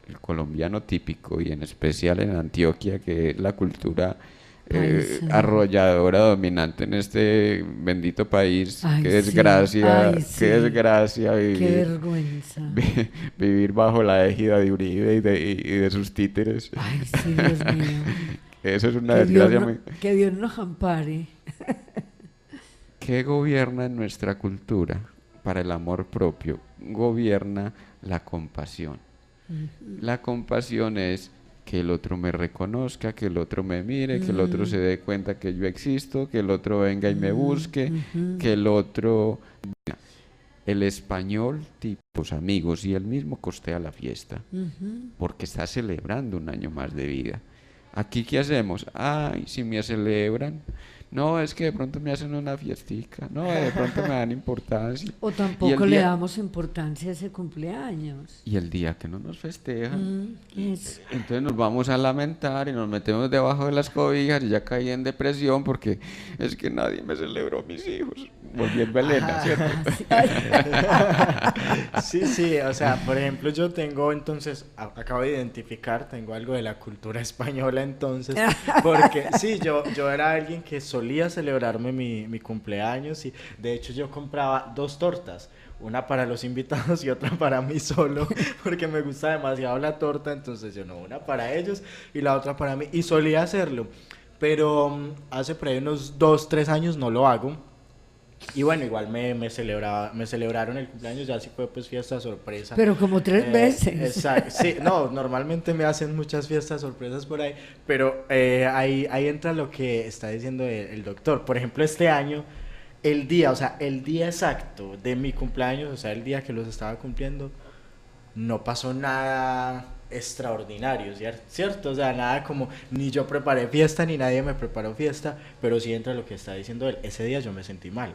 el colombiano típico y en especial en Antioquia, que es la cultura arrolladora, dominante en este bendito país. Ay, Qué sí. desgracia, Ay, sí. qué desgracia Qué vivir, vergüenza. vivir bajo la égida de Uribe y de sus títeres. Ay, sí, Dios mío. Eso es una Que Dios, desgracia no, muy... que Dios nos ampare. ¿Qué gobierna en nuestra cultura? Para el amor propio, gobierna la compasión. La compasión es que el otro me reconozca, que el otro me mire, que el otro se dé cuenta que yo existo, que el otro venga y me busque, que el otro... El español, tipos amigos, y él mismo costea la fiesta, porque está celebrando un año más de vida. Aquí, ¿qué hacemos? Ay, si me celebran. No, es que de pronto me hacen una fiestica. No, de pronto me dan importancia. O tampoco le damos importancia a ese cumpleaños. Y el día que no nos festejan, Eso. entonces nos vamos a lamentar y nos metemos debajo de las cobijas y ya caí en depresión porque es que nadie me celebró mis hijos. Volví en Belena, ¿cierto? Sí, o sea, por ejemplo, yo tengo entonces, acabo de identificar, tengo algo de la cultura española entonces, porque sí, yo era alguien que solía celebrarme mi cumpleaños y de hecho yo compraba 2 tortas, una para los invitados y otra para mí solo, porque me gusta demasiado la torta, entonces yo no, una para ellos y la otra para mí, y solía hacerlo, pero hace por ahí unos 2-3 años no lo hago. Y bueno, igual me celebraron el cumpleaños, ya sí fue pues fiesta sorpresa. Pero como 3 veces. Exacto, sí, no, normalmente me hacen muchas fiestas sorpresas por ahí, pero ahí entra lo que está diciendo el doctor. Por ejemplo, este año, el día exacto de mi cumpleaños, o sea, el día que los estaba cumpliendo, no pasó nada extraordinario, ¿cierto? O sea, nada como, ni yo preparé fiesta, ni nadie me preparó fiesta, pero sí entra lo que está diciendo él. Ese día yo me sentí mal.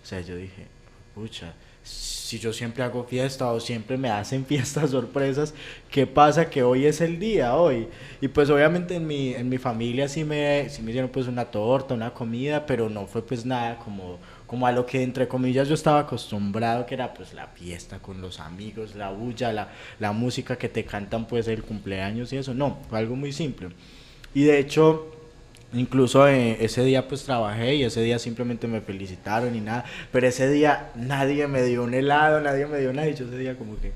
O sea, yo dije, pucha, si yo siempre hago fiesta o siempre me hacen fiestas sorpresas, ¿qué pasa que hoy es el día, hoy? Y pues obviamente en mi familia sí me dieron pues una torta, una comida, pero no fue pues nada como a lo que entre comillas yo estaba acostumbrado, que era pues la fiesta con los amigos, la bulla, la música que te cantan pues el cumpleaños y eso. No, fue algo muy simple. Y de hecho, incluso ese día pues trabajé y ese día simplemente me felicitaron y nada, pero ese día nadie me dio un helado, nadie me dio nada, y yo ese día como que,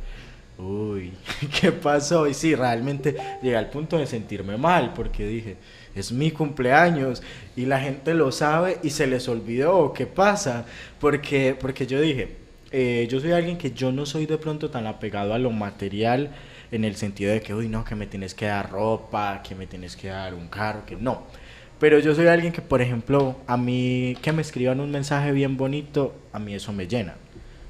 uy, ¿qué pasó? Y sí, realmente llegué al punto de sentirme mal, porque dije, es mi cumpleaños y la gente lo sabe y se les olvidó, ¿qué pasa? Porque yo dije, yo soy alguien que yo no soy de pronto tan apegado a lo material, en el sentido de que, uy, no, que me tienes que dar ropa, que me tienes que dar un carro, que no. Pero yo soy alguien que, por ejemplo, a mí que me escriban un mensaje bien bonito, a mí eso me llena.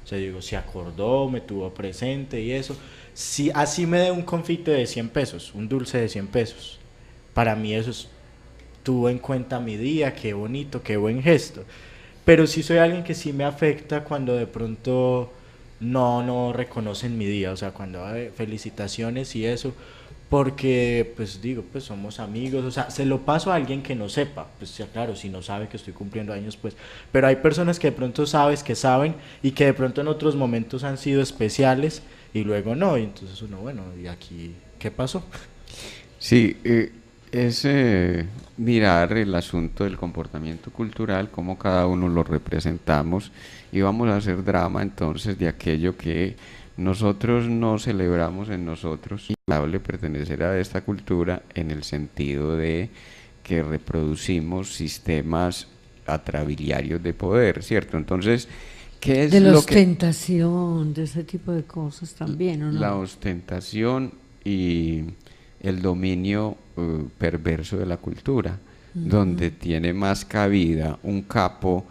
O sea, digo, se acordó, me tuvo presente y eso. Si así me dé un confite de 100 pesos, un dulce de 100 pesos, para mí eso es, tuvo en cuenta mi día, qué bonito, qué buen gesto. Pero sí soy alguien que sí me afecta cuando de pronto no reconocen mi día, o sea, cuando hay felicitaciones y eso, porque pues digo, pues somos amigos, o sea, se lo paso a alguien que no sepa, pues ya claro, si no sabe que estoy cumpliendo años, pues, pero hay personas que de pronto sabes que saben y que de pronto en otros momentos han sido especiales y luego no, y entonces uno, bueno, ¿y aquí qué pasó? Sí, es mirar el asunto del comportamiento cultural, cómo cada uno lo representamos, y vamos a hacer drama entonces de aquello que nosotros no celebramos en nosotros. Es inevitable pertenecer a esta cultura en el sentido de que reproducimos sistemas atrabiliarios de poder, ¿cierto? Entonces, ¿qué es De la lo que ostentación, de ese tipo de cosas también, ¿o la no? ostentación y el dominio perverso de la cultura, donde tiene más cabida un capo,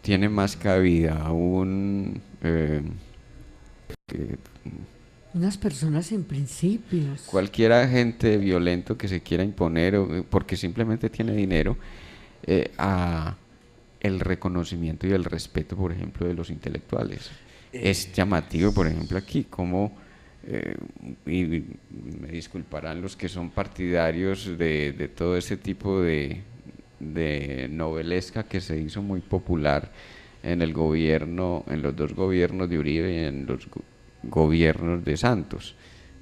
tiene más cabida un eh, Unas personas sin principios. cualquier agente violento que se quiera imponer porque simplemente tiene dinero, a el reconocimiento y el respeto, por ejemplo, de los intelectuales. Es llamativo, por ejemplo, aquí como y me disculparán los que son partidarios de todo ese tipo de novelesca que se hizo muy popular en el gobierno, en los dos gobiernos de Uribe y en los gobiernos de Santos.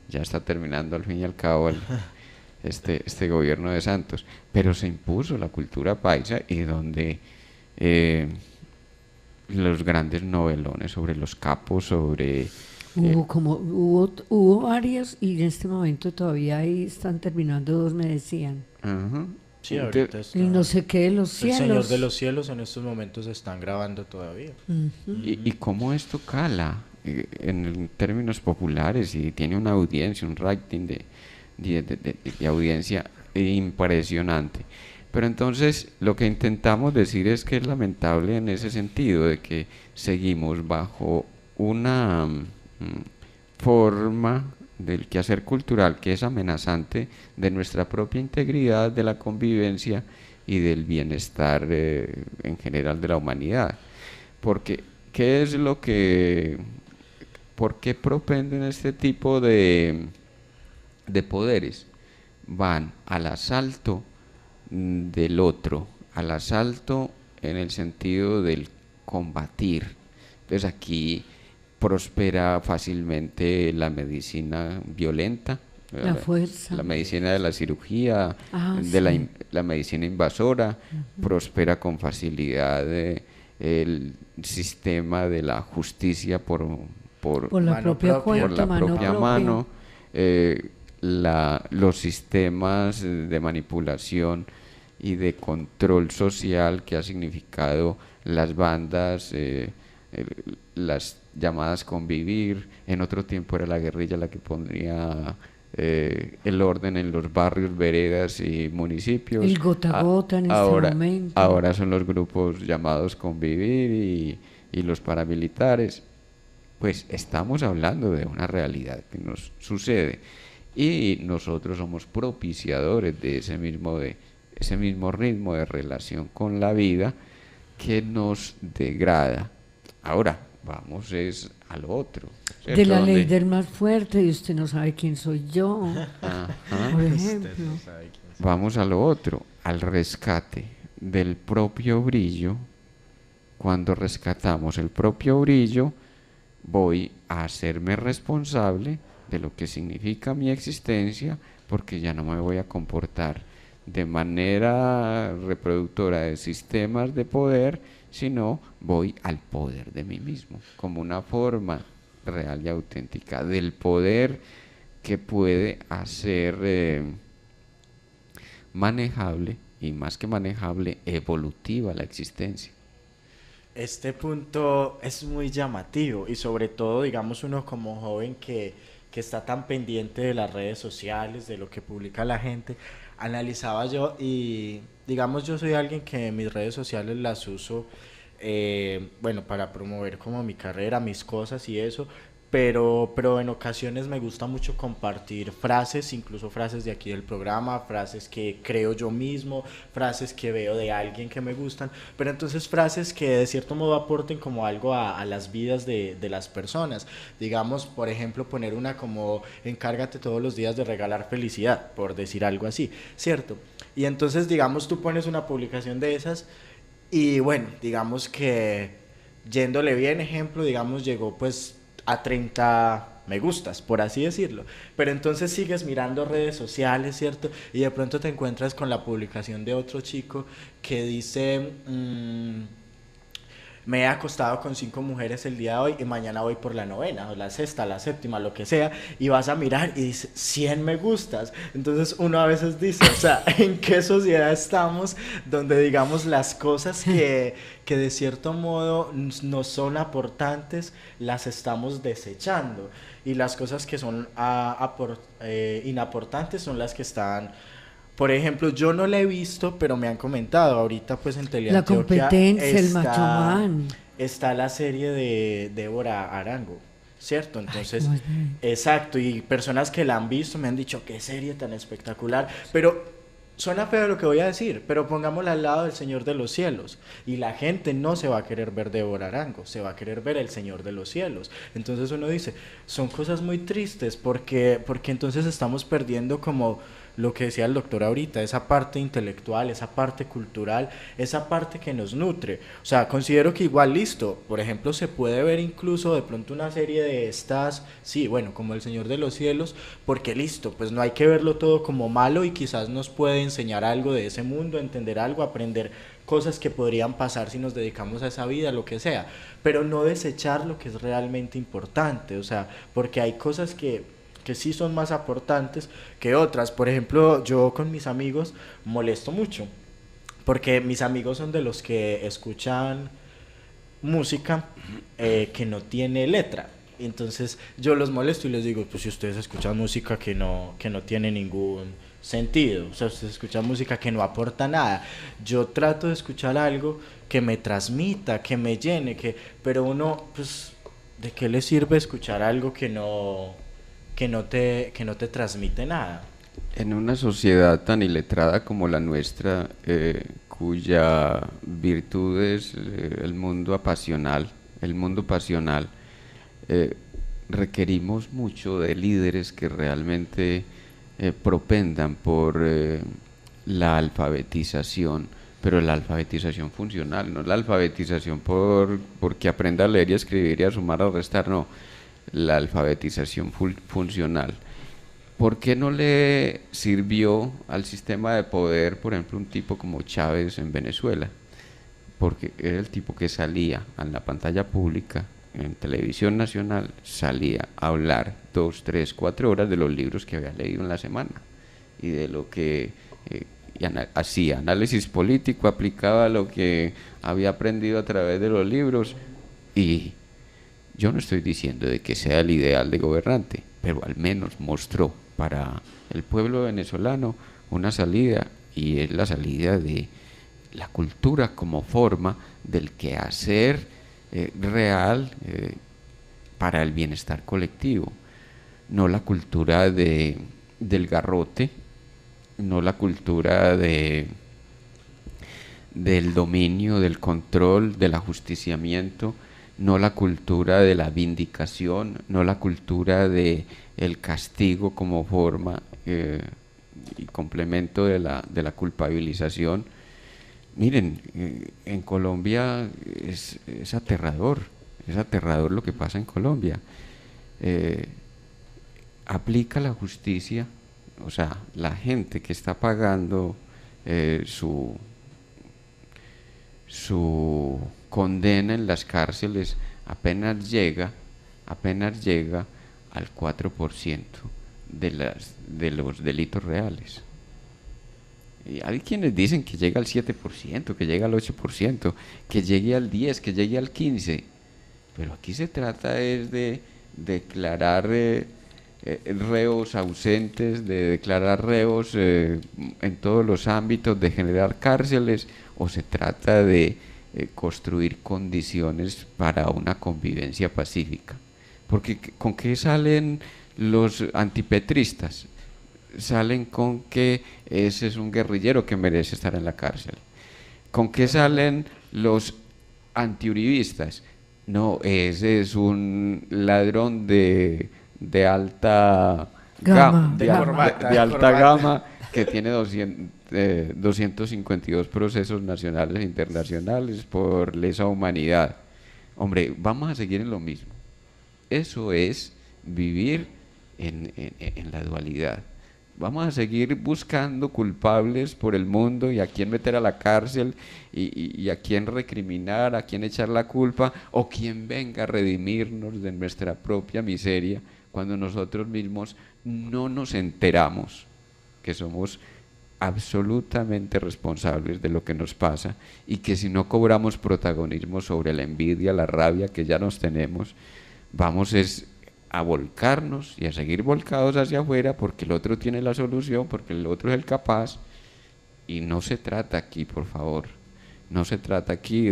Ya está terminando al fin y al cabo este gobierno de Santos, pero se impuso la cultura paisa y donde los grandes novelones sobre los capos, sobre Hubo varios y en este momento todavía ahí están terminando dos, me decían. ajá. Sí, ahorita está. Y no sé qué de los El cielos. Señor de los Cielos en estos momentos se están grabando todavía. Y cómo esto cala en términos populares y tiene una audiencia, un rating de audiencia impresionante. Pero entonces lo que intentamos decir es que es lamentable en ese sentido de que seguimos bajo una forma del quehacer cultural que es amenazante de nuestra propia integridad, de la convivencia y del bienestar en general de la humanidad. Porque, ¿qué es lo que, por qué propenden este tipo de poderes? Van al asalto del otro, al asalto en el sentido del combatir. Entonces aquí prospera fácilmente la medicina violenta, La fuerza. la medicina de la cirugía, Sí. la medicina invasora, prospera con facilidad el sistema de la justicia por Por la Mano propia propia. por cuenta, la mano propia propia. mano, los sistemas de manipulación y de control social que ha significado las bandas, las llamadas convivir. En otro tiempo era la guerrilla la que ponía el orden en los barrios, veredas y municipios. El gota a gota en este momento. Ahora son los grupos llamados convivir y los paramilitares. Pues estamos hablando de una realidad que nos sucede y nosotros somos propiciadores de ese mismo ritmo de relación con la vida que nos degrada. Ahora, vamos es a lo otro, ¿cierto? De la ley Donde- del más fuerte, y usted no sabe quién soy yo, Ajá. por Usted ejemplo. no sabe quién es. Vamos a lo otro, al rescate del propio brillo. Cuando rescatamos el propio brillo, voy a hacerme responsable de lo que significa mi existencia, porque ya no me voy a comportar de manera reproductora de sistemas de poder, sino voy al poder de mí mismo, como una forma real y auténtica del poder que puede hacer manejable, y más que manejable, evolutiva la existencia. Este punto es muy llamativo y sobre todo, digamos, uno como joven que está tan pendiente de las redes sociales, de lo que publica la gente, analizaba yo y, digamos, yo soy alguien que mis redes sociales las uso, bueno, para promover como mi carrera, mis cosas y eso, pero en ocasiones me gusta mucho compartir frases, incluso frases de aquí del programa, frases que creo yo mismo, frases que veo de alguien que me gustan, pero entonces frases que de cierto modo aporten como algo a las vidas de las personas. Digamos, por ejemplo, poner una como encárgate todos los días de regalar felicidad, por decir algo así, ¿cierto? Y entonces, digamos, tú pones una publicación de esas y bueno, digamos que yéndole bien, ejemplo, digamos, llegó pues a 30 me gustas, por así decirlo. Pero entonces sigues mirando redes sociales, ¿cierto? Y de pronto te encuentras con la publicación de otro chico que dice, me he acostado con 5 mujeres el día de hoy y mañana voy por la novena, o la sexta, la séptima, lo que sea, y vas a mirar y dice 100 me gustas. Entonces uno a veces dice, o sea, ¿en qué sociedad estamos donde digamos las cosas que de cierto modo no son aportantes las estamos desechando? Y las cosas que son inaportantes son las que están... Por ejemplo, yo no la he visto, pero me han comentado, ahorita pues en La Teleantioquia competencia, el macho man. está la serie de Débora Arango, ¿cierto? Entonces, ¿cómo es? exacto, y personas que la han visto me han dicho, qué serie tan espectacular, pero suena feo lo que voy a decir, pero pongámosla al lado del Señor de los Cielos, y la gente no se va a querer ver Débora Arango, se va a querer ver el Señor de los Cielos. Entonces uno dice, son cosas muy tristes, porque entonces estamos perdiendo como lo que decía el doctor ahorita, esa parte intelectual, esa parte cultural, esa parte que nos nutre. O sea, considero que igual listo, por ejemplo, se puede ver incluso de pronto una serie de estas, sí, bueno, como El Señor de los Cielos, porque listo, pues no hay que verlo todo como malo y quizás nos puede enseñar algo de ese mundo, entender algo, aprender cosas que podrían pasar si nos dedicamos a esa vida, lo que sea, pero no desechar lo que es realmente importante, o sea, porque hay cosas que sí son más aportantes que otras. Por ejemplo, yo con mis amigos molesto mucho, porque mis amigos son de los que escuchan música que no tiene letra. Entonces yo los molesto y les digo, pues si ustedes escuchan música que no tiene ningún sentido, o sea, ustedes escuchan música que no aporta nada. Yo trato de escuchar algo que me transmita, que me llene, pero uno, pues, ¿de qué le sirve escuchar algo que no te transmite nada? En una sociedad tan iletrada como la nuestra, cuya virtud es el mundo pasional, requerimos mucho de líderes que realmente propendan por la alfabetización, pero la alfabetización funcional, no la alfabetización porque aprenda a leer y a escribir y a sumar, a restar, no, la alfabetización funcional. ¿Por qué no le sirvió al sistema de poder, por ejemplo, un tipo como Chávez en Venezuela? Porque era el tipo que salía en la pantalla pública, en televisión nacional, salía a hablar 2, 3, 4 horas de los libros que había leído en la semana y de lo que hacía análisis político, aplicaba lo que había aprendido a través de los libros. Y yo no estoy diciendo de que sea el ideal de gobernante, pero al menos mostró para el pueblo venezolano una salida, y es la salida de la cultura como forma del quehacer real para el bienestar colectivo, no la cultura de del garrote, no la cultura del dominio, del control, del ajusticiamiento, no la cultura de la vindicación, no la cultura de el castigo como forma y complemento de la culpabilización. Miren, en Colombia es aterrador lo que pasa en Colombia. Aplica la justicia, o sea, la gente que está pagando su condena en las cárceles apenas llega al 4% de los delitos reales. Y hay quienes dicen que llega al 7%, que llega al 8%, que llegue al 10%, que llegue al 15%. Pero aquí se trata es de declarar reos ausentes, de declarar reos en todos los ámbitos, de generar cárceles, o se trata de construir condiciones para una convivencia pacífica. Porque ¿con qué salen los antipetristas? Salen con que ese es un guerrillero que merece estar en la cárcel. ¿Con qué salen los antiuribistas? No, ese es un ladrón de alta gama, de alta gama, que tiene 252 procesos nacionales e internacionales por lesa humanidad. Hombre, vamos a seguir en lo mismo. Eso es vivir en la dualidad. Vamos a seguir buscando culpables por el mundo y a quién meter a la cárcel y a quién recriminar, a quién echar la culpa, o quién venga a redimirnos de nuestra propia miseria, cuando nosotros mismos no nos enteramos que somos absolutamente responsables de lo que nos pasa, y que si no cobramos protagonismo sobre la envidia, la rabia que ya nos tenemos, vamos a volcarnos y a seguir volcados hacia afuera, porque el otro tiene la solución, porque el otro es el capaz. Y no se trata aquí, por favor, no se trata aquí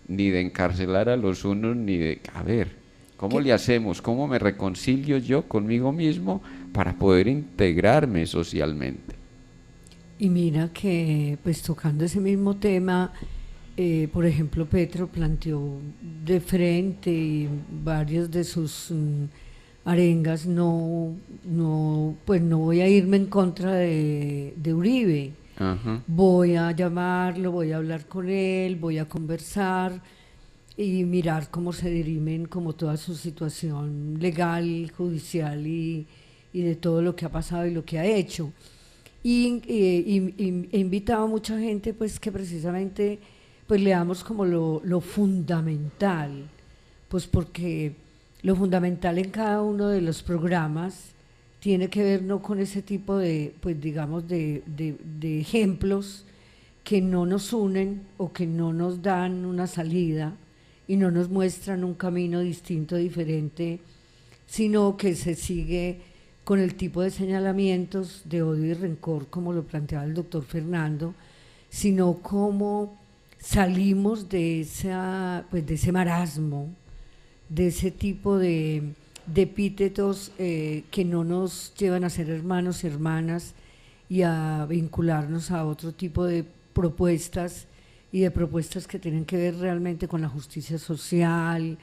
ni de encarcelar a los unos, ni de, a ver, ¿cómo le hacemos? ¿Cómo me reconcilio yo conmigo mismo para poder integrarme socialmente? Y mira que, pues tocando ese mismo tema, por ejemplo, Petro planteó de frente, y varios de sus arengas, pues no voy a irme en contra de Uribe. Ajá. Voy a llamarlo, voy a hablar con él, voy a conversar y mirar cómo se dirimen como toda su situación legal, judicial y de todo lo que ha pasado y lo que ha hecho. Y he invitado a mucha gente, pues, que precisamente pues leamos como lo fundamental, pues porque lo fundamental en cada uno de los programas tiene que ver no con ese tipo de, pues digamos, de ejemplos que no nos unen o que no nos dan una salida y no nos muestran un camino distinto, diferente, sino que se sigue con el tipo de señalamientos de odio y rencor, como lo planteaba el doctor Fernando, sino cómo salimos de ese marasmo, de ese tipo de epítetos que no nos llevan a ser hermanos y hermanas y a vincularnos a otro tipo de propuestas, y de propuestas que tienen que ver realmente con la justicia social,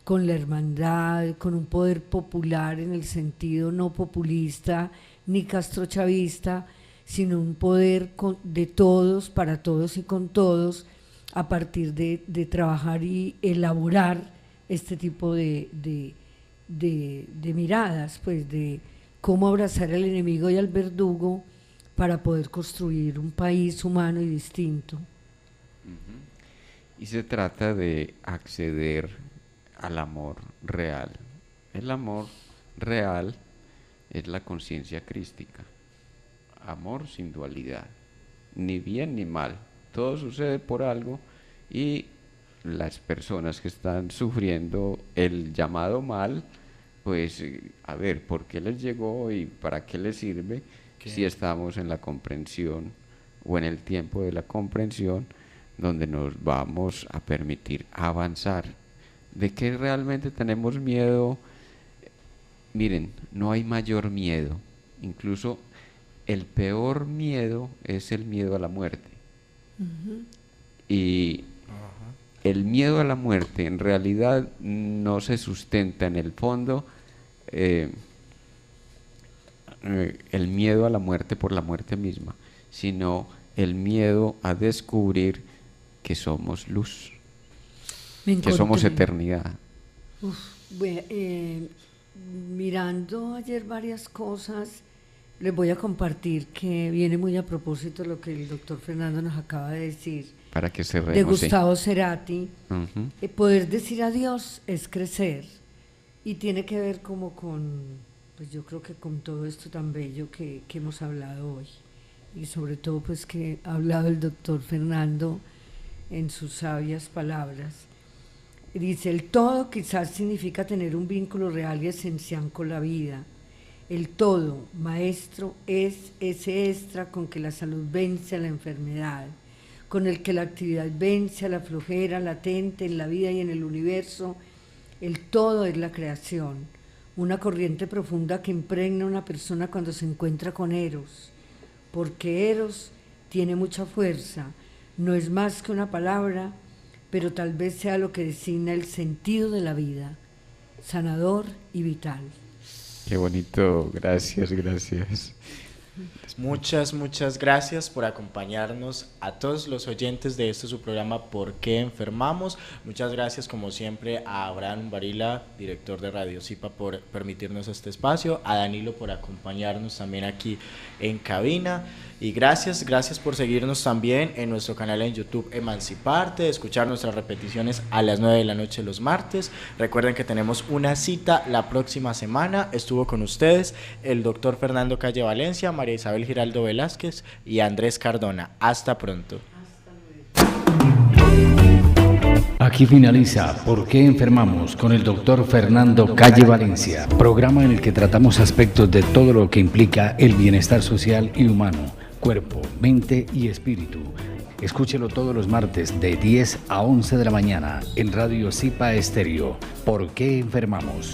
con la hermandad, con un poder popular en el sentido no populista ni castrochavista, sino un poder de todos, para todos y con todos, a partir de trabajar y elaborar este tipo de miradas, pues de cómo abrazar al enemigo y al verdugo para poder construir un país humano y distinto. Y se trata de acceder al amor real. El amor real es la conciencia crística. Amor sin dualidad, ni bien ni mal. Todo sucede por algo, y las personas que están sufriendo el llamado mal, pues a ver, ¿por qué les llegó y para qué les sirve? Si estamos en la comprensión o en el tiempo de la comprensión, donde nos vamos a permitir avanzar. ¿De qué realmente tenemos miedo? Miren, no hay mayor miedo, incluso el peor miedo es el miedo a la muerte. Y el miedo a la muerte en realidad no se sustenta en el fondo, el miedo a la muerte por la muerte misma, sino el miedo a descubrir que somos luz, que somos eternidad. Bueno, mirando ayer varias cosas, les voy a compartir que viene muy a propósito de lo que el doctor Fernando nos acaba de decir. Para que cerremos, de Gustavo Cerati. Poder decir adiós es crecer, y tiene que ver como con, pues yo creo que con todo esto tan bello que hemos hablado hoy, y sobre todo pues que ha hablado el doctor Fernando en sus sabias palabras. Dice: el todo quizás significa tener un vínculo real y esencial con la vida. El todo, maestro, es ese extra con que la salud vence a la enfermedad, con el que la actividad vence a la flojera latente en la vida y en el universo. El todo es la creación, una corriente profunda que impregna a una persona cuando se encuentra con Eros, porque Eros tiene mucha fuerza, no es más que una palabra, pero tal vez sea lo que designa el sentido de la vida, sanador y vital. Qué bonito, gracias. Muchas gracias por acompañarnos a todos los oyentes de este su programa ¿Por qué enfermamos? Muchas gracias como siempre a Abraham Varila, director de Radio Zipa, por permitirnos este espacio, a Danilo por acompañarnos también aquí en cabina, y gracias por seguirnos también en nuestro canal en YouTube Emanciparte, escuchar nuestras repeticiones a las 9 de la noche los martes. Recuerden que tenemos una cita la próxima semana. Estuvo con ustedes el doctor Fernando Calle Valencia, María Isabel Giraldo Velázquez y Andrés Cardona. Hasta pronto. Aquí finaliza ¿Por qué enfermamos? Con el doctor Fernando Calle Valencia, programa en el que tratamos aspectos de todo lo que implica el bienestar social y humano, cuerpo, mente y espíritu. Escúchelo todos los martes de 10 a 11 de la mañana en Radio Zipa Estéreo. ¿Por qué enfermamos?